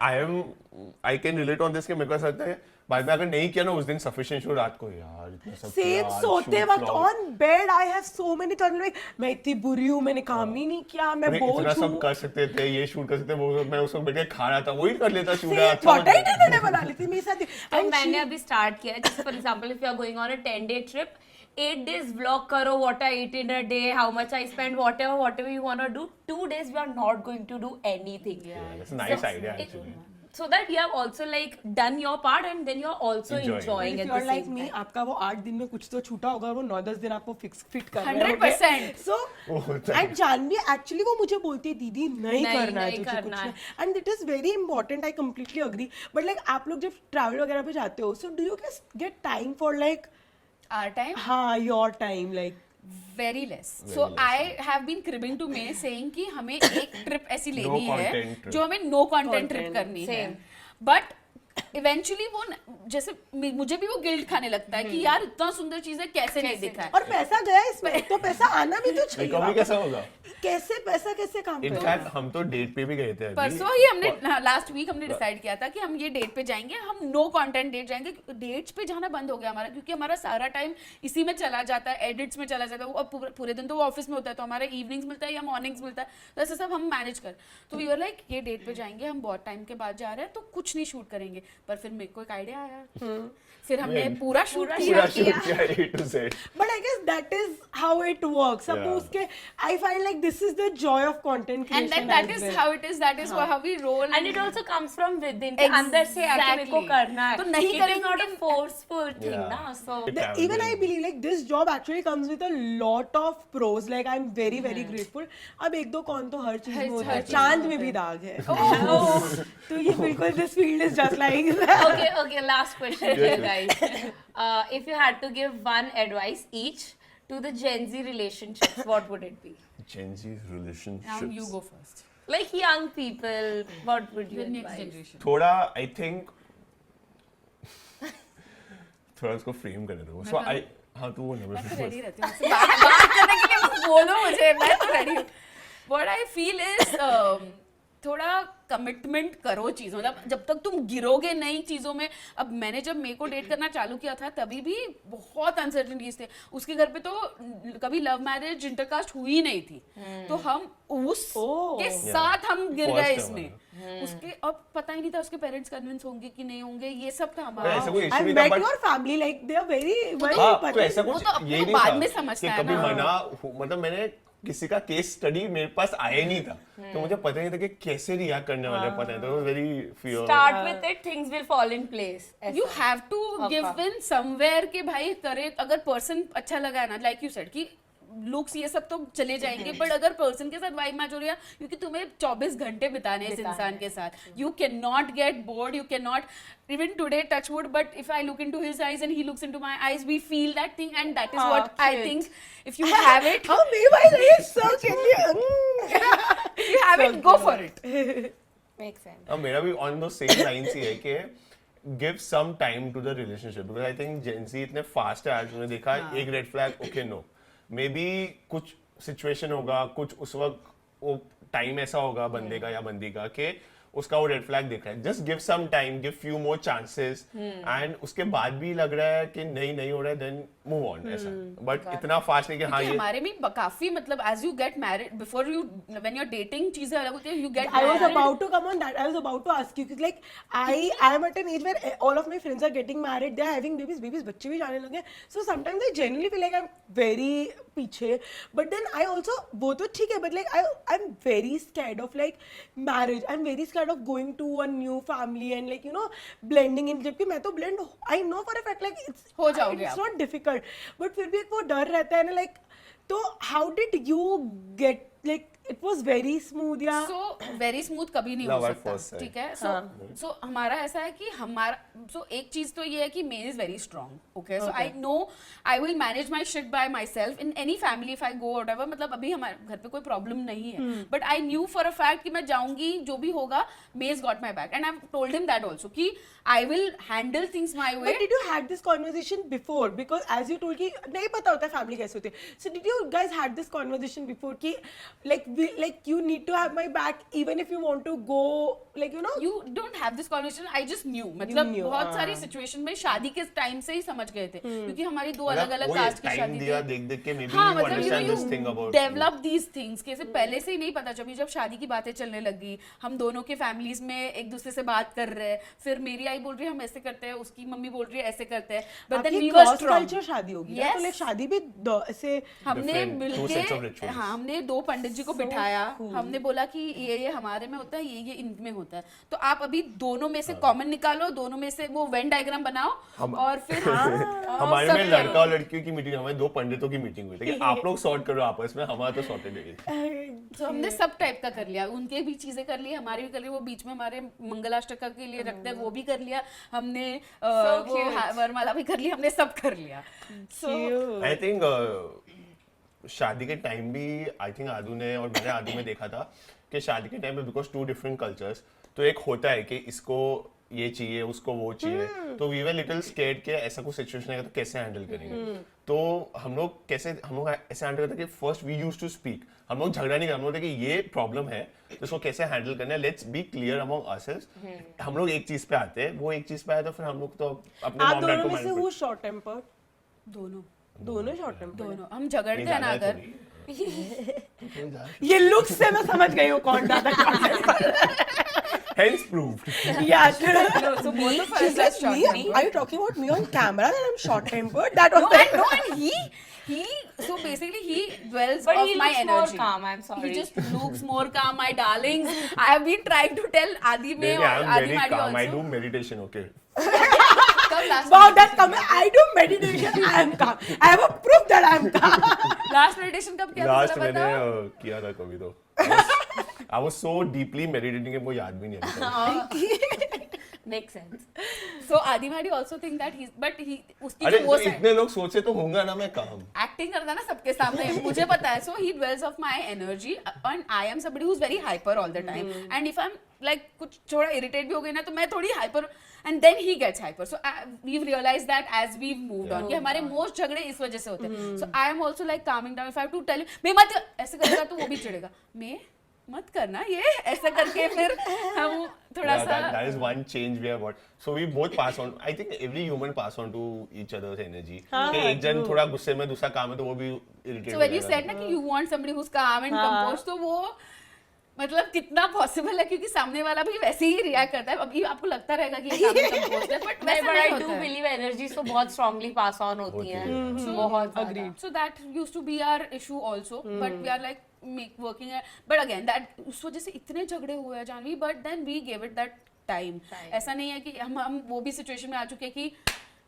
I can relate on this कि मेरे को ऐसा लगता है बाद में अगर नहीं किया ना उस दिन सफिशिएंट शो रात को यार इतना सब किया, सेम आज सोते shoot वक्त vlog. On bed I have so many thoughts like मैं इतनी बुरी हूं, मैंने काम ही नहीं किया, मैं अरे बोझ इतना हूं. सब कर सकते थे, ये शूट कर सकते वो मैं उसको बैठ के खा रहा था वही कर लेता शूट. व्हाट आई डिड मैंने बना ली थी मेरे साथ. तो मैंने अभी स्टार्ट किया है. जैसे for example if you are going on a 10-day trip, 8 days vlog करो what I eat in a day, how much I spend, whatever you want to do. 2 days we are not going to do anything. That's a nice idea actually. so that you have also like done your part and then you're also Enjoying. enjoying If at you are the like same me, time. आपका वो 8 दिन में कुछ तो छूटा होगा, वो 9-10 दिन आपको फिट कर रहे 100%. So होता है। and जानवी एक्चुअली वो मुझे बोलती है दीदी नहीं नहीं, करना है नहीं तुझे करना कुछ and it is very important. I completely agree. But like आप लोग जब ट्रैवल वगैरह पे जाते हो, so do you get time for like Our time? हाँ your time like Very less. So I have been cribbing to May saying कि हमें एक ट्रिप ऐसी लेनी है content trip. जो हमें नो कंटेंट ट्रिप Content. करनी है. Same. बट इवेंचुअली वो जैसे मुझे भी वो गिल्ट खाने लगता है कि यार इतना सुंदर चीज है कैसे नहीं दिखा है. और पैसा गया इसमें तो पैसा आना भी तो चाहिए. रिकवरी कैसा होगा? कैसे पैसा कैसे काम करेगा? इनफैक्ट हम तो डेट पे भी गए थे अभी। परसों ही हमने लास्ट वीक हमने डिसाइड किया था कि हम ये डेट पे जाएंगे, हम नो कंटेंट डेट जाएंगे. डेट्स पे जाना बंद हो गया हमारा क्योंकि हमारा सारा टाइम इसी में चला जाता है, एडिट्स में चला जाता है. वो पूरे दिन तो वो ऑफिस में होता है तो हमारा इवनिंग्स मिलता है या मॉर्निंग्स मिलता है, तो ऐसे सब हम मैनेज कर. तो वी वर लाइक ये डेट पे जाएंगे, हम बहुत टाइम के बाद जा रहे हैं तो कुछ नहीं शूट करेंगे. पर फिर मेरे को एक आइडिया आया, फिर हमने पूरा शूट पूरा किया. शूट किया A to Z। But I guess that is how it works. Suppose के I find like this is the joy of content creation. And then that as is well. how it is, that is how we roll. And it also comes from within. कि अंदर से आके मेरे को Exactly. करना है. तो नहीं It is करेंगे not a कि- forceful thing Yeah. ना. So Even I believe like this job actually comes with a lot of pros. Like I'm very very grateful. अब एक दो कौन तो हर चीज में होता है. चीज चांद में भी दाग है. तो ये बिल्कुल this field is just like that. okay, last question to you guys. If you had to give one advice each to the Gen Z relationships, what would it be? Gen Z Now relationships। you go first. Like young people, what would you The next advise? generation. थोड़ा I think थोड़ा उसको frame करने दो. सो आई हाँ तू वो मैं number तो रेडी रहती हूँ मुझसे बात करने के लिए. बस बोलो मुझे, मैं तो रेडी हूँ. What I feel is थोड़ा कमिटमेंट करो चीज़ों, मतलब जब तक तुम गिरोगे नई चीज़ों में. अब मैंने जब मेरे को डेट करना चालू किया था तभी भी बहुत अनसर्टनिटीज थे. उसके घर पे तो कभी लव मैरिज इंटरकास्ट हुई नहीं थी, तो हम उसके साथ हम गिर First गए time इसमें. उसके अब पता ही नहीं था उसके पेरेंट्स कन्विंस होंगे कि नहीं होंगे, ये सब था ऐसा हमारा. कोई इशू I've नहीं था met but your family like they are very very हाँ तो patient. ऐसा वो कुछ तो अपने ये को नहीं बाद था में कि समझता है कभी ना. मतलब मैंने किसी का केस स्टडी मेरे पास आया नहीं था, तो मुझे पता नहीं था कि कैसे रिएक्ट करने वाले हैं. पता है तो very fear. Start with it, things will fall in place. You ऐसा. Have to give in somewhere के भाई करे. अगर पर्सन अच्छा लगा है ना, लाइक यू सेड कि लुक्स ये सब तो चले जाएंगे, बट अगर पर्सन के साथ वाइब मैच हो रही है, क्योंकि तुम्हें 24 घंटे बिताने इस इंसान के साथ, you can not get bored. You can not even today touch wood, but if I look into his eyes and he looks into my eyes, we feel that thing and that is what I cute. Think if you have it, How me my lips so cute. if you have it, go for it. Makes sense. अब मेरा भी on दो same lines ही है कि give some time to the relationship, because I think Gen Z इतने fast है. आज मैंने देखा एक red flag, okay no, maybe कुछ सिचुएशन होगा, कुछ उस वक्त वो टाइम ऐसा होगा बंदे का या बंदी का कि उसका वो रेड फ्लैग दिख रहा है. Just give some time, give few more chances, and उसके बाद भी लग रहा है कि नहीं हो रहा है, देन मूव ऑन. ऐसा बट इतना फास्ट नहीं कि हाँ क्योंकि ये हमारे में काफी मतलब as you get married, before you when you are dating चीजें अलग होती है. You get I was about to come on that. I was about to ask you because like I am at an age where all of my friends are getting married. They are having babies बच्चे भी जाने लगे. So sometimes I genuinely feel like I'm very पीछे. But then I also वो तो ठीक है, but like I'm very scared of like marriage. I'm very scared of going to a new family and like you know blending in. जबकि मैं तो blend I know for a fact like हो जाओगे it's आप. not difficult. But फिर भी एक वो डर रहता है ना like. तो how did you get like it was very smooth या सो वेरी स्मूथ कभी नहीं Love हो at first सकता. sight. ठीक है. सो हमारा ऐसा है कि हमारा एक चीज तो ये है कि men is very strong. Okay, so I know I will manage my shit by myself in any family if I go whatever. मतलब अभी हमारे घर पे कोई प्रॉब्लम नहीं है, but I knew for a fact कि मैं जाऊंगी जो भी होगा, मेज got my back and I told him that also कि I will handle things my way. But did you had this conversation before? Because as you told कि नहीं पता होता है family कैसे होते हैं. So did you guys had this conversation before कि like you need to have my back even if you want to go like you know. You don't have this conversation. I just knew. मतलब knew, बहुत सारी situation में शादी के time से ही समझ गए थे, क्योंकि हमारी दो अलग अलग कास्ट की टाइम शादी दिया थी. देख के मे बी हाँ, यू मतलब understand you this thing about develop these things कैसे पहले से ही नहीं पता. जब शादी की बातें चलने लगी, हम दोनों के फैमिलीज में एक दूसरे से बात कर रहे हैं, फिर मेरी आई बोल रही है हम ऐसे करते हैं, उसकी मम्मी बोल रही है ऐसे करते हैं, बट देन आपकी we were cross strong. culture शादी होगी ना, तो Yes. like शादी भी ऐसे हमने Different, two sets of मिलके rituals. हाँ हमने 2 पंडित जी को बिठाया, हमने बोला कि ये हमारे में होता है, ये इनमें होता है, तो आप अभी दोनों में से कॉमन निकालो, दोनों में से वो वेन डायग्राम बनाओ और फिर हमारे सब में करो। लड़का और लड़कियों की मीटिंग, हमारे 2 पंडितों की मीटिंग हुई थी कि आप लोग सॉर्ट करो आपस में, हमारा तो सॉर्टेड है। तो हमने सब टाइप का कर लिया, उनके भी चीजें कर ली, हमारी भी कर ली, वो बीच में हमारे मंगलाष्टका के लिए रखते हैं वो भी कर लिया हमने, वो cute. वरमाला भी कर ली, हमने सब कर लिया। आई थिंक शादी के टाइम भी आई थिंक आदू ने और मैंने आदू में देखा था कि शादी के टाइम पे बिकॉज 2 डिफरेंट कल्चर्स, तो एक होता है कि इसको ये चाहिए उसको वो चाहिए, तो वी वर लिटिल स्केर्ड के ऐसा कुछ सिचुएशन आएगा तो कैसे हैंडल करेंगे। तो हम लोग ऐसे हैंडल करते कि first we used to speak, हम लोग झगड़ा नहीं कर, हम लोग कि ये प्रॉब्लम है तो इसको कैसे हैंडल करना है, let's be clear among ourselves. हम लोग एक चीज पे आते हैं, वो एक चीज पे आए तो फिर हम लोग तो अपने आप मॉम डैड दोनों को में से मैनेज हु शॉर्ट टेम्पर्ड? दोनों शॉर्ट टेम्पर्ड? दोनों हम झगड़ते हैं ना अगर, ये लुक से मैं समझ गई हूँ कौन ज्यादा short tempered। hence proved। Yeah, so both of us she's are like, short me? tempered. Are you talking about me on camera that I'm short tempered? That was No, and he so basically he dwells But off he my looks more energy. calm, I'm sorry. He just looks more calm, my darlings. I have been trying to tell Adi mein Baby, or I'm Adi very Madi calm. I also. do meditation, okay? Kab last wow, that comment. I do meditation. I am calm. I have a proof that I am calm. last meditation कब किया था last जरा मैंने बताओ? किया था कभी तो I was so deeply meditating कि वो याद भी नहीं आता। Makes sense. So Adi Madi also think that he's but he उसकी अरे जो वो तो इतने लोग सोचे तो होगा ना मैं काम। एक्टिंग करता है ना सबके सामने, मुझे पता है, so he dwells off my energy and I am somebody who's very hyper all the time and if I'm like कुछ थोड़ा irritate भी हो गई ना तो मैं थोड़ी hyper and then he gets hyper, so we've realized that as we've moved on कि हमारे most झगड़े इस वजह से होते हैं, so I am also like calming down, if I have to tell you मैं मत ऐसे करेगा तो वो भी चिढ़ेगा, मैं मत करना ये ऐसा करके फिर हम थोड़ा Yeah, सा that is one change we have got. So we both pass on. I think every human pass on to each other's energy. कि एक जन थोड़ा गुस्से में दूसरा काम है तो वो भी irritate so when you said ना कि you want somebody who's calm and composed, तो वो मतलब कितना पॉसिबल है क्योंकि सामने वाला भी वैसे ही रिएक्ट करता है, अभी आपको लगता रहेगा कि ये काम कंपोज्ड है बट नहीं, वैसा but नहीं I होता do है। believe energies तो बहुत strongly pass on होती हैं। बहुत agreed. So that used to be our issue also, but we are like working at, but again that उस वजह से इतने झगड़े हुए हैं Janvi, but then we gave it that time. ऐसा नहीं है कि हम वो भी सिचुएशन में आ चुके हैं कि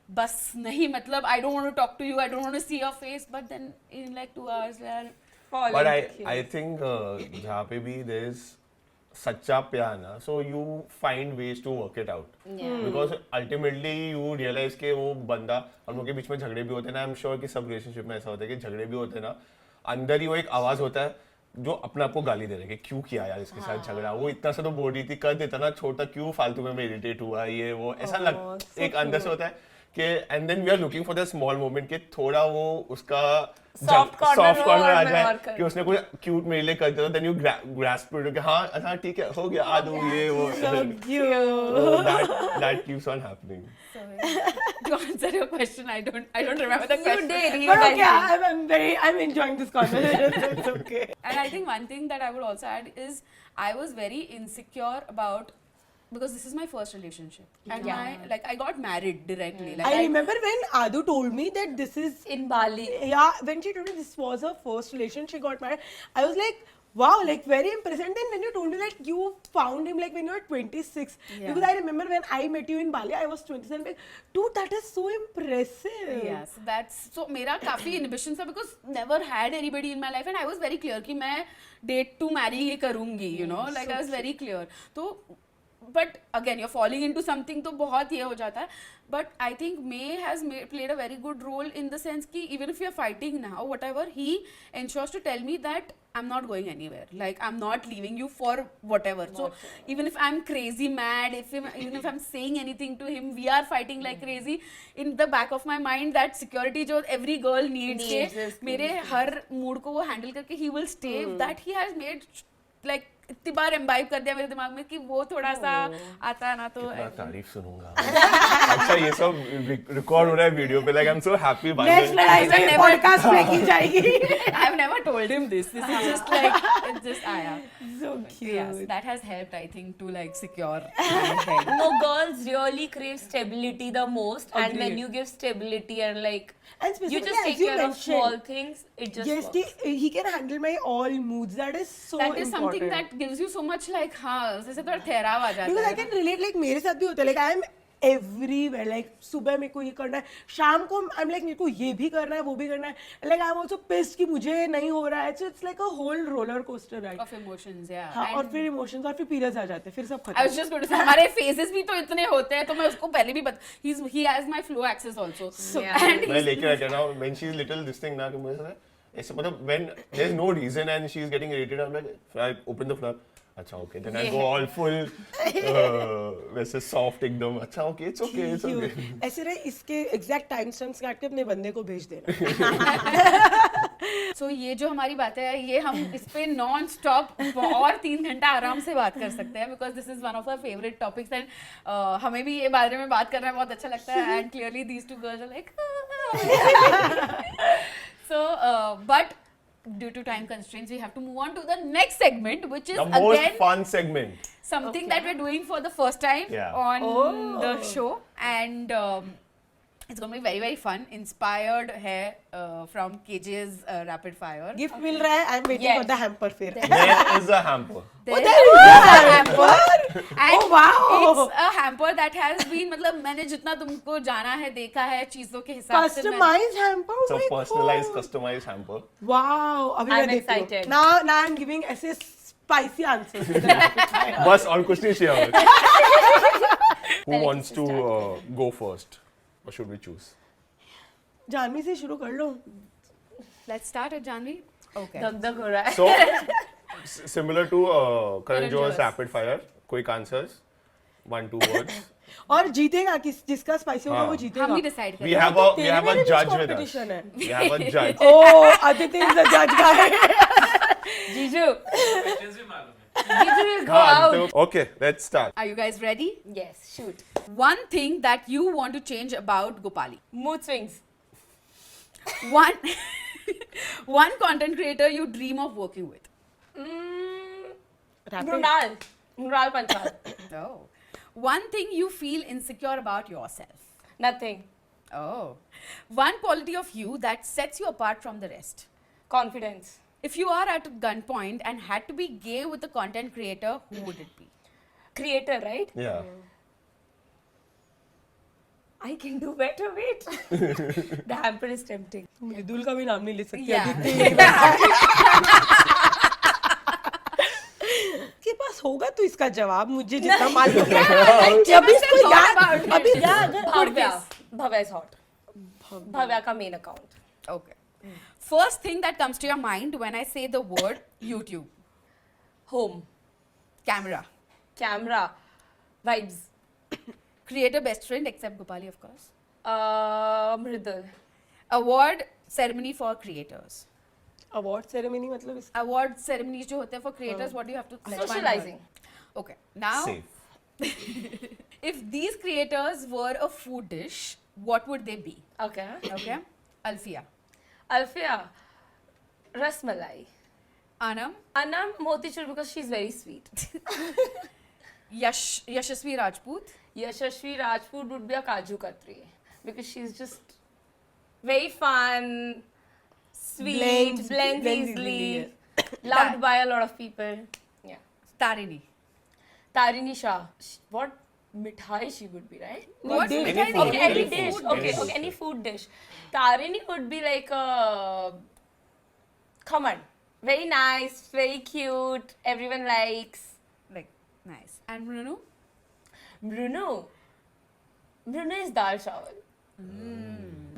बस नहीं, मतलब I don't want to talk to you, I don't want to see your face, but then in like 2 hours we are But I think जहाँ पे भी there is सच्चा प्यार ना, so you find ways to work it out. Because ultimately you realize कि वो बंदा, हम लोग के बीच में झगड़े भी होते हैं ना, I'm sure कि सब रिलेशनशिप में ऐसा होता है कि झगड़े भी होते हैं ना, अंदर ही वो एक आवाज होता है जो अपने आप को गाली दे रहे कि क्यों किया यार इसके साथ झगड़ा, वो इतना सा तो बोल रही थी, कर देता ना छोटा, क्यों फालतू में मैं इरिटेट हुआ, ये वो ऐसा लग एक अंदर से होता है कि and then we are looking for the small moment कि थोड़ा वो उसका Soft corner हो कॉर्नर आ और मैं और जाए कर- कि उसने कोई क्यूट मेरे लिए कर दिया, देन यू ग्रास्प इट कि हाँ ठीक है हो गया, आ दूं ये वो, that keeps on happening. to answer your question, I don't remember the question. You did. But okay, I'm enjoying this conversation. So it's okay. And I think one thing that I would also add is I was very insecure about, because this is my first relationship and I got married directly. Like I remember when Adu told me that this is In Bali. yeah, when she told me this was her first relationship, she got married, I was like, wow, like very impressed. And then when you told me that you found him like when you were 26, because I remember when I met you in Bali, I was 27, like, dude, that is so impressive. yes, that's so मेरा काफी inhibition था because never had anybody in my life and I was very clear कि मैं date to marry ही करूँगी, you know, like I was very clear. तो but again you're falling into something तो बहुत ये हो जाता है, but I think May has played a very good role in the sense कि even if we are fighting now whatever, he ensures to tell me that I'm not going anywhere, like I'm not leaving you for whatever. So even if I'm crazy mad, even if I'm saying anything to him, we are fighting like crazy, in the back of my mind that security जो every girl needs के मेरे हर mood को वो handle करके he will stay, that he has made like इतनी बार imbibe कर दिया मेरे दिमाग में कि वो थोड़ा सा आता है ना, तो मैं तारीफ सुनूंगा। अच्छा ये सब रिकॉर्ड हो रहा है वीडियो पे, like I am so happy. Next लड़ाई में पॉडकास्ट में की जाएगी। I have never told him this. This is just like it's just Aya. So Yes, cute. that has helped, I think, to like secure my head. No, girls really crave stability the most, and when Agreed. you give stability and like And you specifically, just as take you care of mentioned, small things, it just yes, works. he can handle my all moods. That is so That is important. something that gives you so much like हाँ, जैसे थोड़ा ठहराव आ जाता Because I है. can relate, like मेरे साथ भी होता है, like I am everywhere, like सुबह मेरे को ये करना है, शाम को I'm like मेरे को ये भी करना है, वो भी करना है, like I'm also pissed कि मुझे नहीं हो रहा है, so it's like a whole roller coaster ride. Of emotions, yeah. हाँ, और And फिर emotions और फिर periods आ जाते हैं, फिर सब I was खत्म. just going to say हमारे phases भी तो इतने होते हैं, तो मैं उसको पहले भी he has my flow access also. Yeah. And मैं लेके रहता ना, when she's little this thing ना, कि मुझे ऐसा ऐसे मतलब when there's no reason and she's getting irritated, I'm like I open the flap. अच्छा okay, then I go all full वैसे soft एकदम. अच्छा okay, it's okay, it's okay. ऐसे रहे, इसके exact time stamps काट के अपने बंदे को भेज देना. So ये जो हमारी बातें हैं, ये हम इस पे नॉन स्टॉप और 3 घंटा आराम से बात कर सकते हैं, because this is one of our favourite topics and हमें भी ये बारे में बात करना बहुत अच्छा लगता है, and clearly these two girls are like so but due to time constraints we have to move on to the next segment, which is The most again fun segment. something that we're doing for the first time Yeah. on Oh. the show, and it's going to be very very fun. Inspired है from KJ's rapid fire. Gift मिल रहा है, I'm waiting Yes. for the hamper फिर. There is a hamper. There there is is a a hamper. And Oh, wow. it's a hamper that has been, मतलब मैंने जितना तुमको जाना है, देखा है चीजों के हिसाब से Customized hamper. Oh It's a my personalized, God. customized hamper. Wow. अभी I'm मैं देखती हूँ. excited. Now I'm giving ऐसे spicy answers. to the rapid fire. बस और कुछ नहीं चाहिए. Who wants to go first? Or should we choose? Janvi से शुरू कर लो. Let's start at Janvi. Okay. दग दग हो रहा है. So, similar to Karan Karan Johar's Johar's. rapid fire, quick answers, 1-2 words. और जीतेगा जिसका स्पाइसी होगा हाँ. वो जीतेगा. हम ही decide We करेंगे. have a तेरे मेरे बीच judge with us. competition है. We have a judge. Oh, Aditya is the judge guy. Jiju. questions भी मालूम है. Jiju will go हाँ, out. तो- okay, let's start. Are you guys ready? Yes, shoot. One thing that you want to change about Gopali. Mood swings. One content creator you dream of working with. Mrunal. Mrunal Panchal. Oh. One thing you feel insecure about yourself. Nothing. Oh. One quality of you that sets you apart from the rest. Confidence. If you are at a gunpoint and had to be gay with a content creator, who would it be? Creator, right? Yeah. I can do better. Wait. The hamper is tempting. मृदुल का भी नाम नहीं ले सकते. Yeah. के पास होगा तो इसका जवाब मुझे जितना मालूम है. जब इसको याद अभी Bhavya. Bhavya is hot. Bhavya का main account. Okay. First thing that comes to your mind when I say the word YouTube. Home. Camera. Camera. Vibes. Creator best friend except Gopali, of course. Mridul. Award ceremony for creators. Award ceremony मतलब इसका Award ceremonies जो होते हैं for creators, what do you have to explain? Socializing. Okay. Now, Safe. if these creators were a food dish, what would they be? Okay. Okay. Alfia. Alfia. Rasmalai. Anam. Anam Motichur because she's very sweet. Yashasvi Rajput. Yashashvi Rajput would be a Kaju Katri because she's just very fun, sweet, blends easily, loved by a lot of people. Yeah. Tarini. Tarini Shah. What mithai she would be, right? What dish. mithai Any food, Okay, nahi, any any dish. food, Okay, any okay, food. any food dish. Tarini would be like a khaman. Very nice, very cute. Everyone likes. Like, nice. And Mrunu? Bruno. Bruno is dal chawal.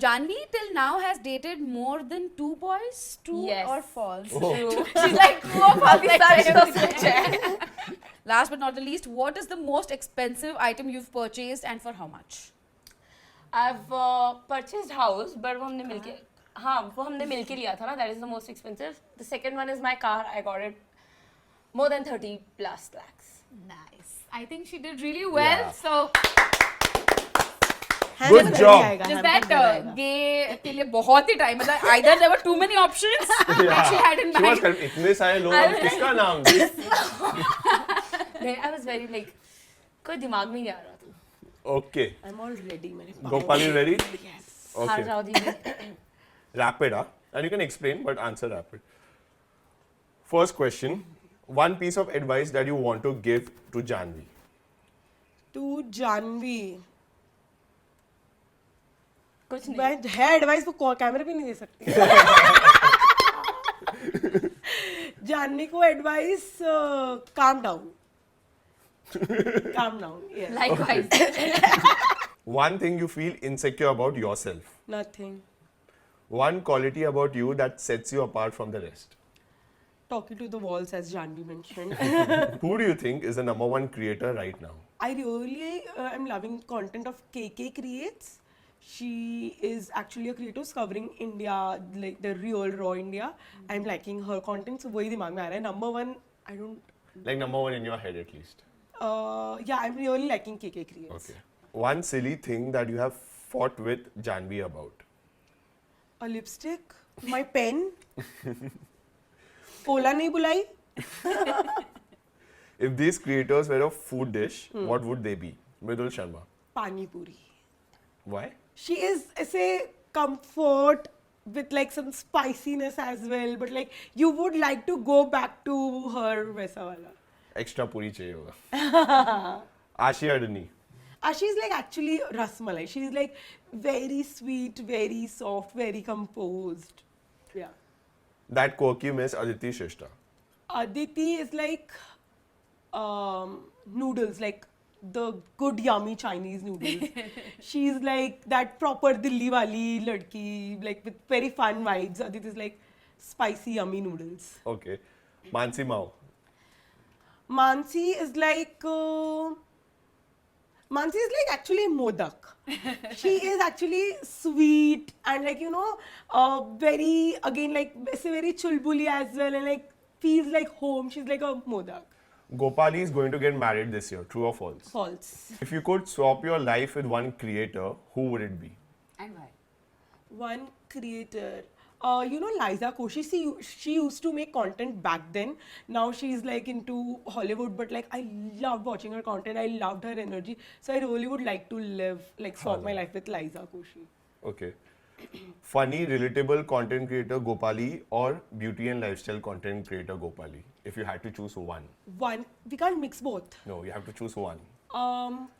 Janvi till now has dated more than 2 boys. True Yes. or false? True. She's like true or false. अभी like, सच तो सच है. Last but not the least, what is the most expensive item you've purchased and for how much? I've purchased house, but वो हमने मिलके हाँ वो हमने मिलके लिया था ना. That is the most expensive. The second one is my car. I got it More than 30 plus lakhs. Nice. I think she did really well. Yeah. So Good job. just that gay के लिए बहुत ही time मतलब either there were too many options that she had in She was mind. kind of, इतने सारे लोग अब किसका नाम Then I was very like, कोई दिमाग में नहीं आ रहा था. Okay. I'm all ready. मैंने Gopali, ready? Yes. हार Okay. जाओ दीदी. Rapid, huh? And you can explain, but answer rapid. First question. One piece of advice that you want to give to Janvi. To Janvi. कुछ नहीं. मैं है advice वो कैमरे पे नहीं दे सकती. जानवी को advice calm down. Calm down. Yes. Likewise. One thing you feel insecure about yourself. Nothing. One quality about you that sets you apart from the rest. Talking to the walls, as Janvi mentioned. Who do you think is the #1 creator right now? I really am loving content of KK Creates. She is actually a creator who's covering India, like the real raw India. I'm liking her content, so वही दिमाग में आ रहा है. #1, I don't. Like #1 in your head at least. Yeah, I'm really liking KK Creates. Okay. One silly thing that you have fought with Janvi about. A lipstick, my pen. Ola नहीं बुलाई. If these creators were a food dish, what would they be? Mridul Sharma. Pani puri. Why? She is ऐसे comfort with like some spiciness as well, but like you would like to go back to her वैसा वाला. Extra puri चाहिए होगा. Ashi Adani. She's like actually rasmalai. She's like very sweet, very soft, very composed. Yeah. That quirky Miss Aditi Shrestha. Aditi is like noodles, like the good yummy Chinese noodles. She's like that proper Dilli wali ladki, like with very fun vibes. Aditi is like spicy yummy noodles. Okay. Mansi Mao. Mansi is like Mansi is like actually modak. She is actually sweet and like you know very again like very chulbuli as well and like feels like home. She's like a modak. Gopali is going to get married this year. True or false? False. If you could swap your life with one creator, who would it be? And why? One creator. You know Liza Koshy, she used to make content back then. Now she's like into Hollywood, but like I loved watching her content. I loved her energy. So I really would like to live, like swap my life with Liza Koshy. Okay. Funny, relatable content creator Gopali or beauty and lifestyle content creator Gopali? If you had to choose one. One, we can't mix both. No, you have to choose one.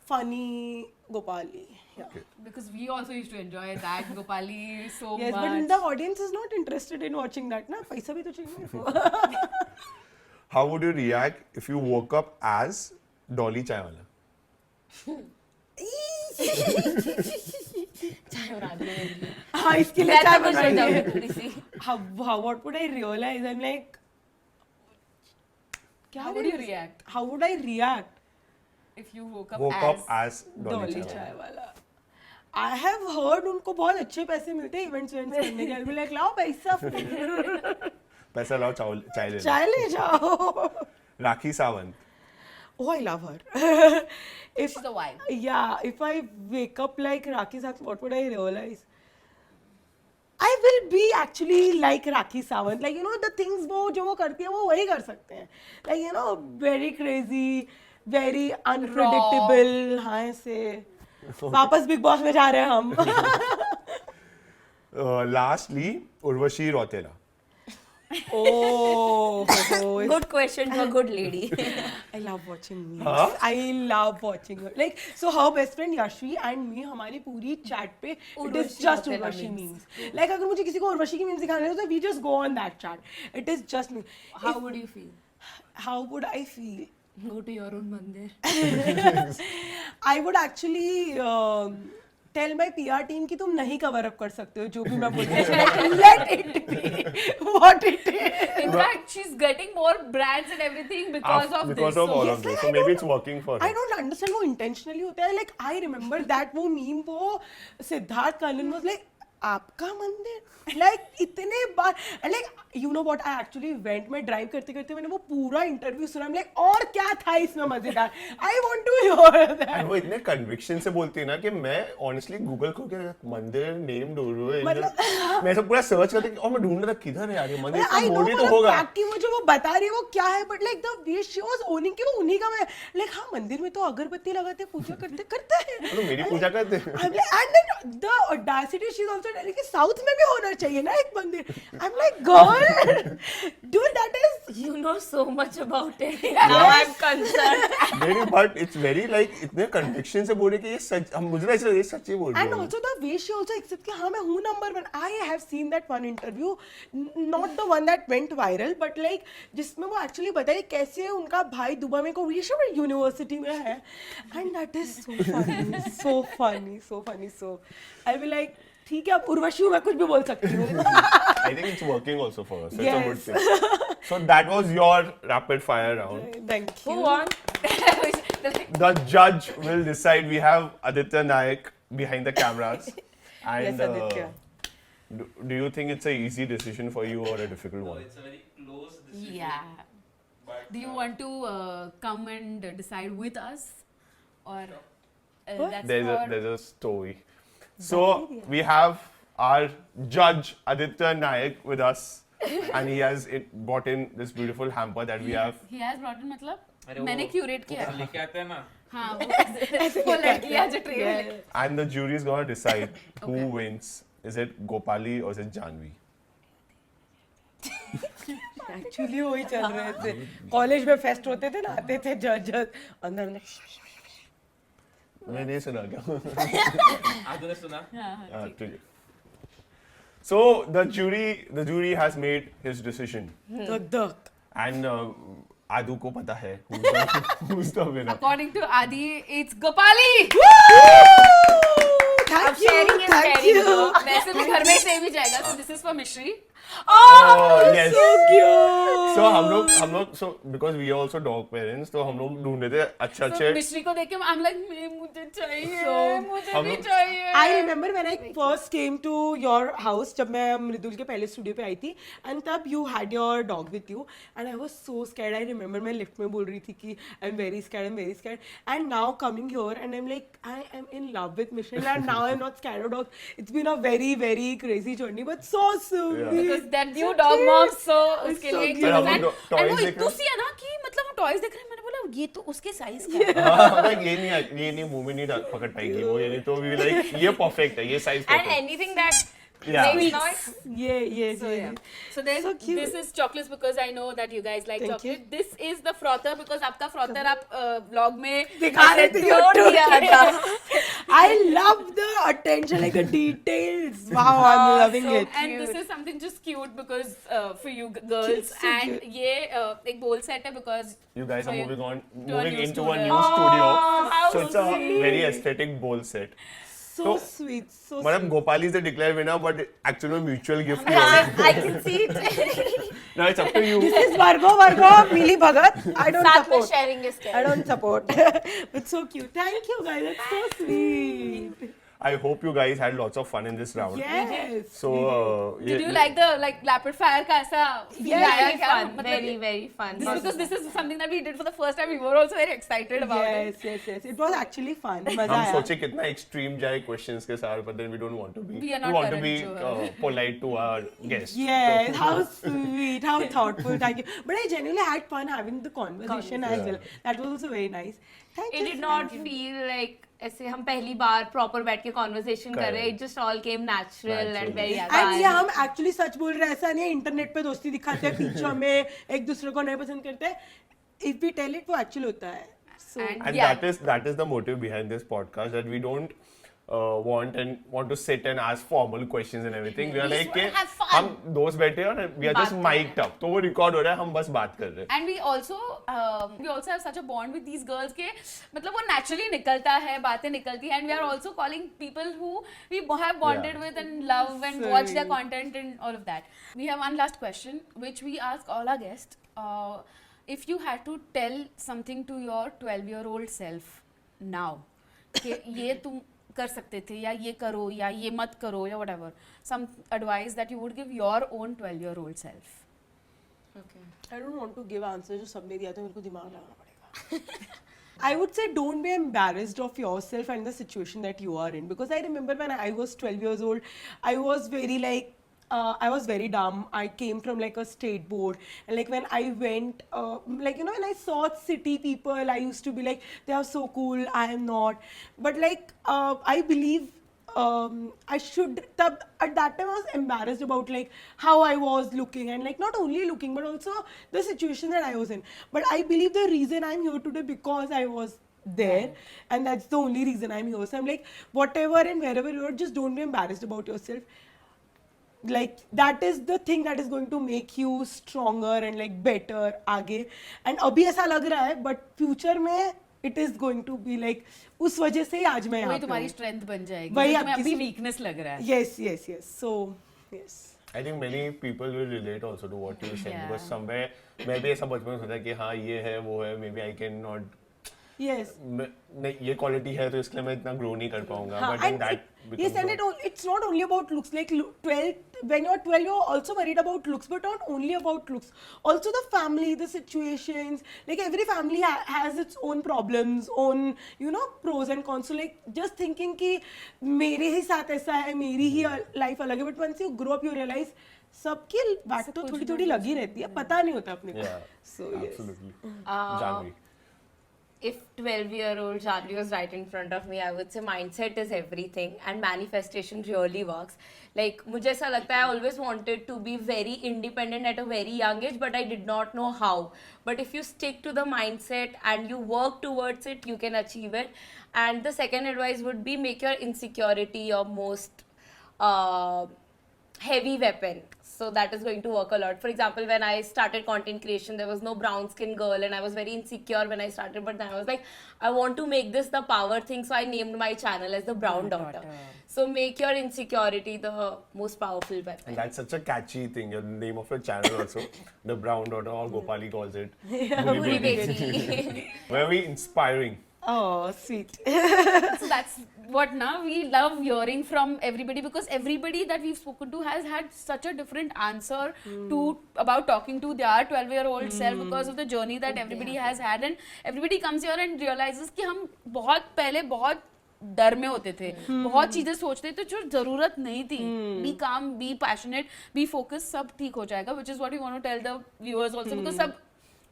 Funny Gopali. Yeah. Okay. Because we also used to enjoy that Gopali so Yes, much. but the audience is not interested in watching that, na? Paisa bhi to chahiye. How would you react if you woke up as Dolly Chaiwala? चाय बना दी मेरे लिए. हाँ, इसके लिए मैं चाय तो खुश हो बनाएंगे. जाऊंगी थोड़ी सी. What would I realize? I'm like, How would you react how would I react? if you woke up Woke as up as Dolly Dolly Chaiwala. चाय वाला. I have heard उनको बहुत अच्छे पैसे मिलते हैं इवेंट्स करने के. I'll be like, लाओ पैसा, पैसा लाओ चाय ले लो. चाय ले जाओ. Rakhi Sawant. Oh, I love her. If She's a wife. yeah, if I wake up like Rakhi Sawant, what would I realize? I will be actually like Rakhi Sawant. Like, you know, the things वो जो वो करती है वो वही कर सकते हैं. Like, you know, very crazy, very unpredictable. हाँ ऐसे. वापस बिग बॉस में जा रहे हैं हम. Lastly, Urvashi Rautela. Oh, Good question to a good lady. I love watching memes. Huh? I love watching her. Like, so her best friend Yashi and me, हमारी पूरी chat पे it is Urvashi just Rautela Urvashi memes. memes. Like, अगर मुझे किसी को उर्वशी की memes दिखाने हो तो we just go on that chat. It is just me. How would you feel? How would I feel? Go to your own mandir. I would actually tell my PR team कि तुम नहीं cover up कर सकते हो जो भी मैं बोलती हूँ. Like, let it be what it is. In fact, she's getting more brands and everything because of Because this. of all yes, of this. like, So I maybe don't- it's working for her. I don't understand वो intentionally होता है. Like I remember that वो meme वो Siddharth Kannan was like, आपका मंदिर like इतने बार like you know what I actually went मैं ड्राइव करते करते मैंने वो पूरा इंटरव्यू सुना लाइक और क्या था इसमें मजेदार I want to hear that And वो इतने कन्विक्शन से बोलती है ना कि मैं ऑनेस्टली गूगल खोल के मंदिर नेम ढूंढ रहा हूँ, मैं सब पूरा सर्च करते और मैं ढूंढ रहा था किधर है यार ये मंदिर, आई नो बोल ही तो होगा। फैक्ट वो जो वो बता रही है वो क्या है but like the way she was owning कि वो उन्हीं का मैं लाइक हाँ मंदिर में तो अगरबत्ती लगाते पूजा करते करते हैं तो मेरी पूजा करते हैं। I'm like, and then the audacity she's also telling कि साउथ में भी होना चाहिए ना एक मंदिर I'm like girl dude that is You know so much about it. Now I'm concerned. मेरी बट इट्स वेरी लाइक इतने कन्विक्शन से बोल रही कि ये सच, हम मुझे ऐसा ये सच्ची बोल रही and है। also the way she also accepts कि हाँ मैं हूँ number one I have seen that one interview not the one that went viral but like जिसमें वो actually बताई कैसे उनका भाई दुबई में को यूनिवर्सिटी में है and that is so funny so I'll be like ठीक है अब उर्वशी मैं कुछ भी बोल सकती हूँ I think it's working also for us. It's a good thing. So that was your rapid fire round. thank Who you won? The judge will decide. We have Aditya Nayak behind the cameras. And Yes, Aditya. do you think it's a easy decision for you or a difficult No, one? it's a very close decision. Yeah. But, Do you want to come and decide with us, or that's There's a story. So we have our judge Aditya Nayak with us, and he has brought in this beautiful hamper that we have. he has brought in मतलब अरे वो- मैंने curate किया वो है। लेके आते हैं ना, हाँ वो लड़की आज ट्रे में And the jury is gonna decide who wins. Is it Gopali or is it Janvi? Actually वही चल रहे थे कॉलेज में फेस्ट होते थे ना आते थे जज अंदर अंदर मैंने नहीं सुना क्या? आपने सुना? ठीक है. So the jury has made his decision, दक दक and आदू को पता है who's the winner. According to Adi, it's Gopali. Thank sharing is caring, you bro. वैसे भी घर में सेम ही जाएगा. So this is for Mishri. Oh yes. So cute So हम लोग so because we are also dog parents, तो हम लोग ढूंढ रहे थे So अच्छे Mishri को देख के I'm like मुझे चाहिए, So, मुझे हम भी लोग- चाहिए. I remember when I first came to your house जब मैं मृदुल के पहले स्टूडियो पे आई थी and तब you had your dog with you and I was so scared. I remember मैं लिफ्ट में बोल रही थी कि I'm very scared and now coming here and I'm like I am in love with Michelle and now I'm not scared of dogs. It's been a very crazy journey but so sweet. Yeah. Because that new dog mom so It's उसके so लिए cute. हम and लोग toys and वो देख रहे इतनी हैं। सी है ना कि मतलब वो टॉयज देख रहे हैं मैंने बोला ये तो उसके साइज का है. हाँ, मतलब ये नहीं मुंह में नहीं पकड़ पाएगी वो, ये नहीं तो we were like ये परफेक्ट है, ये size And perfect. anything that Yeah. makes noise. Yeah. So then So cute. this is chocolates because I know that you guys like Thank chocolate. you. This is the frother because आपका frother आप vlog में दिखा रहे थे जोड़ YouTube दिया पे. था. I love the attention, like the details. Wow, I'm loving So, it. and this is something just cute because for you girls It's so and cute. ये एक bowl set है because You guys are for moving new into a studio. new studio. how So it's a sweet. very aesthetic bowl set. So sweet, so मतलब sweet. Gopali is the declared winner, but actually mutual gift. I can see it. Now it's up to you. This is Vargo, Mili Bhagat. I don't साथ में support. sharing is I caring. don't support. It's so cute. Thank you guys. It's so sweet. I hope you guys had lots of fun in this round. Yes. So did you like the rapid fire का ऐसा feel Yeah, आया Very क्या? fun. मतलब Very fun. because this is something that we did for the first time. We were also very excited about it. Yes. It was actually fun. मजा हम आया. सोचे कितना extreme जाए questions के साथ, but then we don't want to be. We are not want to be Karan Johar. polite to our guests. Yes, how sweet, how thoughtful. Thank you. But I genuinely had fun having the conversation as well. That was also very nice. Thank It you. did not feel like ऐसे हम पहली बार proper बैठ के conversation कर रहे हैं. It just all came natural and very and fun. ये हम एक्चुअली सच बोल रहे हैं, ऐसा नहीं है इंटरनेट पे दोस्ती दिखाते हैं पीछे में एक दूसरे को नहीं पसंद करते हैं. इफ वी टेल इट वो एक्चुअल होता है. So And And yeah. that is the motive behind this podcast, that we don't want to sit and ask formal questions and everything. We are We like just wanna कि have fun. हम दोस्त बैठे हैं और we are बात just कर रहे mic'd up, तो वो record हो रहा है, हम बस बात कर रहे हैं. And we also have such a bond with these girls के मतलब वो naturally निकलता है, बातें निकलती हैं, and we are also calling people who we have bonded Yeah. with and love and watch their content and all of that. We have one last question which we ask all our guests. If you had to tell something to your 12-year-old self now कि ये कर सकते थे या ये करो या ये मत करो या whatever. Some advice that you would give your own 12-year-old self. I don't want to give answers जो सब ने दिया तो मेरे को दिमाग लगाना पड़ेगा. I would say don't be embarrassed of yourself and the situation that you are in, because I remember when I was 12 years old, I was very like I was very dumb. I came from like a state board, and like when I went, like you know, when I saw city people, I used to be like, they are so cool. I am not. But like I believe I should. At that time, I was embarrassed about like how I was looking, and like not only looking, but also the situation that I was in. But I believe the reason I'm here today because I was there, and that's the only reason I'm here. So I'm like, whatever and wherever you are, just don't be embarrassed about yourself. Like that is the thing that is going to make you stronger and like better आगे. And अभी ऐसा लग रहा है, but future में it is going to be like उस वजह से ही आज मैं यहाँ वही पे तुम्हारी हूँ. strength बन जाएगी. वही जो तुम्हें आपकी अभी weakness लग रहा है. Yes, yes, yes. So yes. I think many people will relate also to what you're saying, Yeah. because somewhere मैं भी ऐसा बचपन में सोचा कि हाँ ये है वो है, maybe I can not Yes. नहीं ये क्वालिटी है तो इसके लिए मैं इतना ग्रो नहीं कर पाऊंगा. हाँ, But then and that yes, and it's not only about looks. Like 12, when you're 12, you're also worried about looks, but not only about looks. Also the family, the situations. Like every family has its own problems, own pros and cons. So like just thinking कि मेरे ही साथ ऐसा है, मेरी ही life अलग है. But once you grow up, you realize सबकी बात तो थोड़ी थोड़ी लगी रहती है, पता नहीं होता अपने को. Yeah, So yes. absolutely. Uh, Janvi. If 12-year-old Janvi was right in front of me, I would say mindset is everything and manifestation really works. Like मुझे ऐसा लगता है I always wanted to be very independent at a very young age, but I did not know how. But if you stick to the mindset and you work towards it, you can achieve it. And the second advice would be make your insecurity your most heavy weapon. So that is going to work a lot. For example, when I started content creation, there was no brown skin girl and I was very insecure when I started. But then I was like, I want to make this the power thing. So I named my channel as the Brown Daughter. So make your insecurity the most powerful weapon. And that's such a catchy thing. Your name of your channel also, the Brown Daughter, or Gopali calls it. Puri Baby. Very inspiring. Oh, sweet. So that's what now we love hearing from everybody, because everybody that we've spoken to has had such a different answer to about talking to their 12-year-old self, because of the journey that everybody has had. And everybody comes here and realizes कि हम बहुत पहले बहुत डर में होते थे, बहुत चीजें सोचते थे जो जरूरत नहीं थी. Be calm, be passionate, be focused, सब ठीक हो जाएगा, which is what we want to tell the viewers also, because सब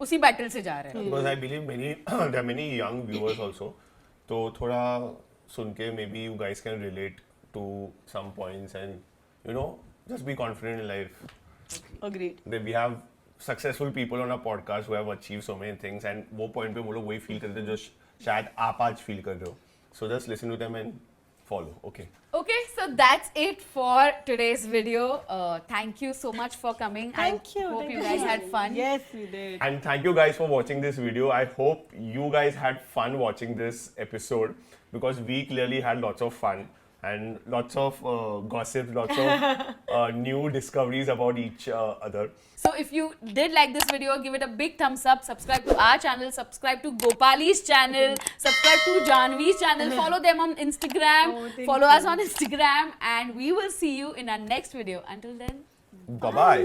उसी बैटल से जा रहे हैं. Because I believe there are many young viewers also. तो थोड़ा सुन के maybe you guys can relate to some points and just be confident in life. Agreed. That we have successful people on our podcast who have achieved so many things, and वो point पे वो लोग वही feel करते हैं जो शायद आप आज feel कर रहे हो. So just listen to them and follow. Okay. Okay, so that's it for today's video. Thank you so much for coming. Thank you. I hope Thank you you guys so had much. fun. Yes, we did. And thank you guys for watching this video. I hope you guys had fun watching this episode, because we clearly had lots of fun and lots of gossip, lots of new discoveries about each other. So if you did like this video, give it a big thumbs up, subscribe to our channel, subscribe to Gopali's channel, subscribe to Janvi's channel, follow them on Instagram, follow us on Instagram, and we will see you in our next video. Until then, Bye-bye.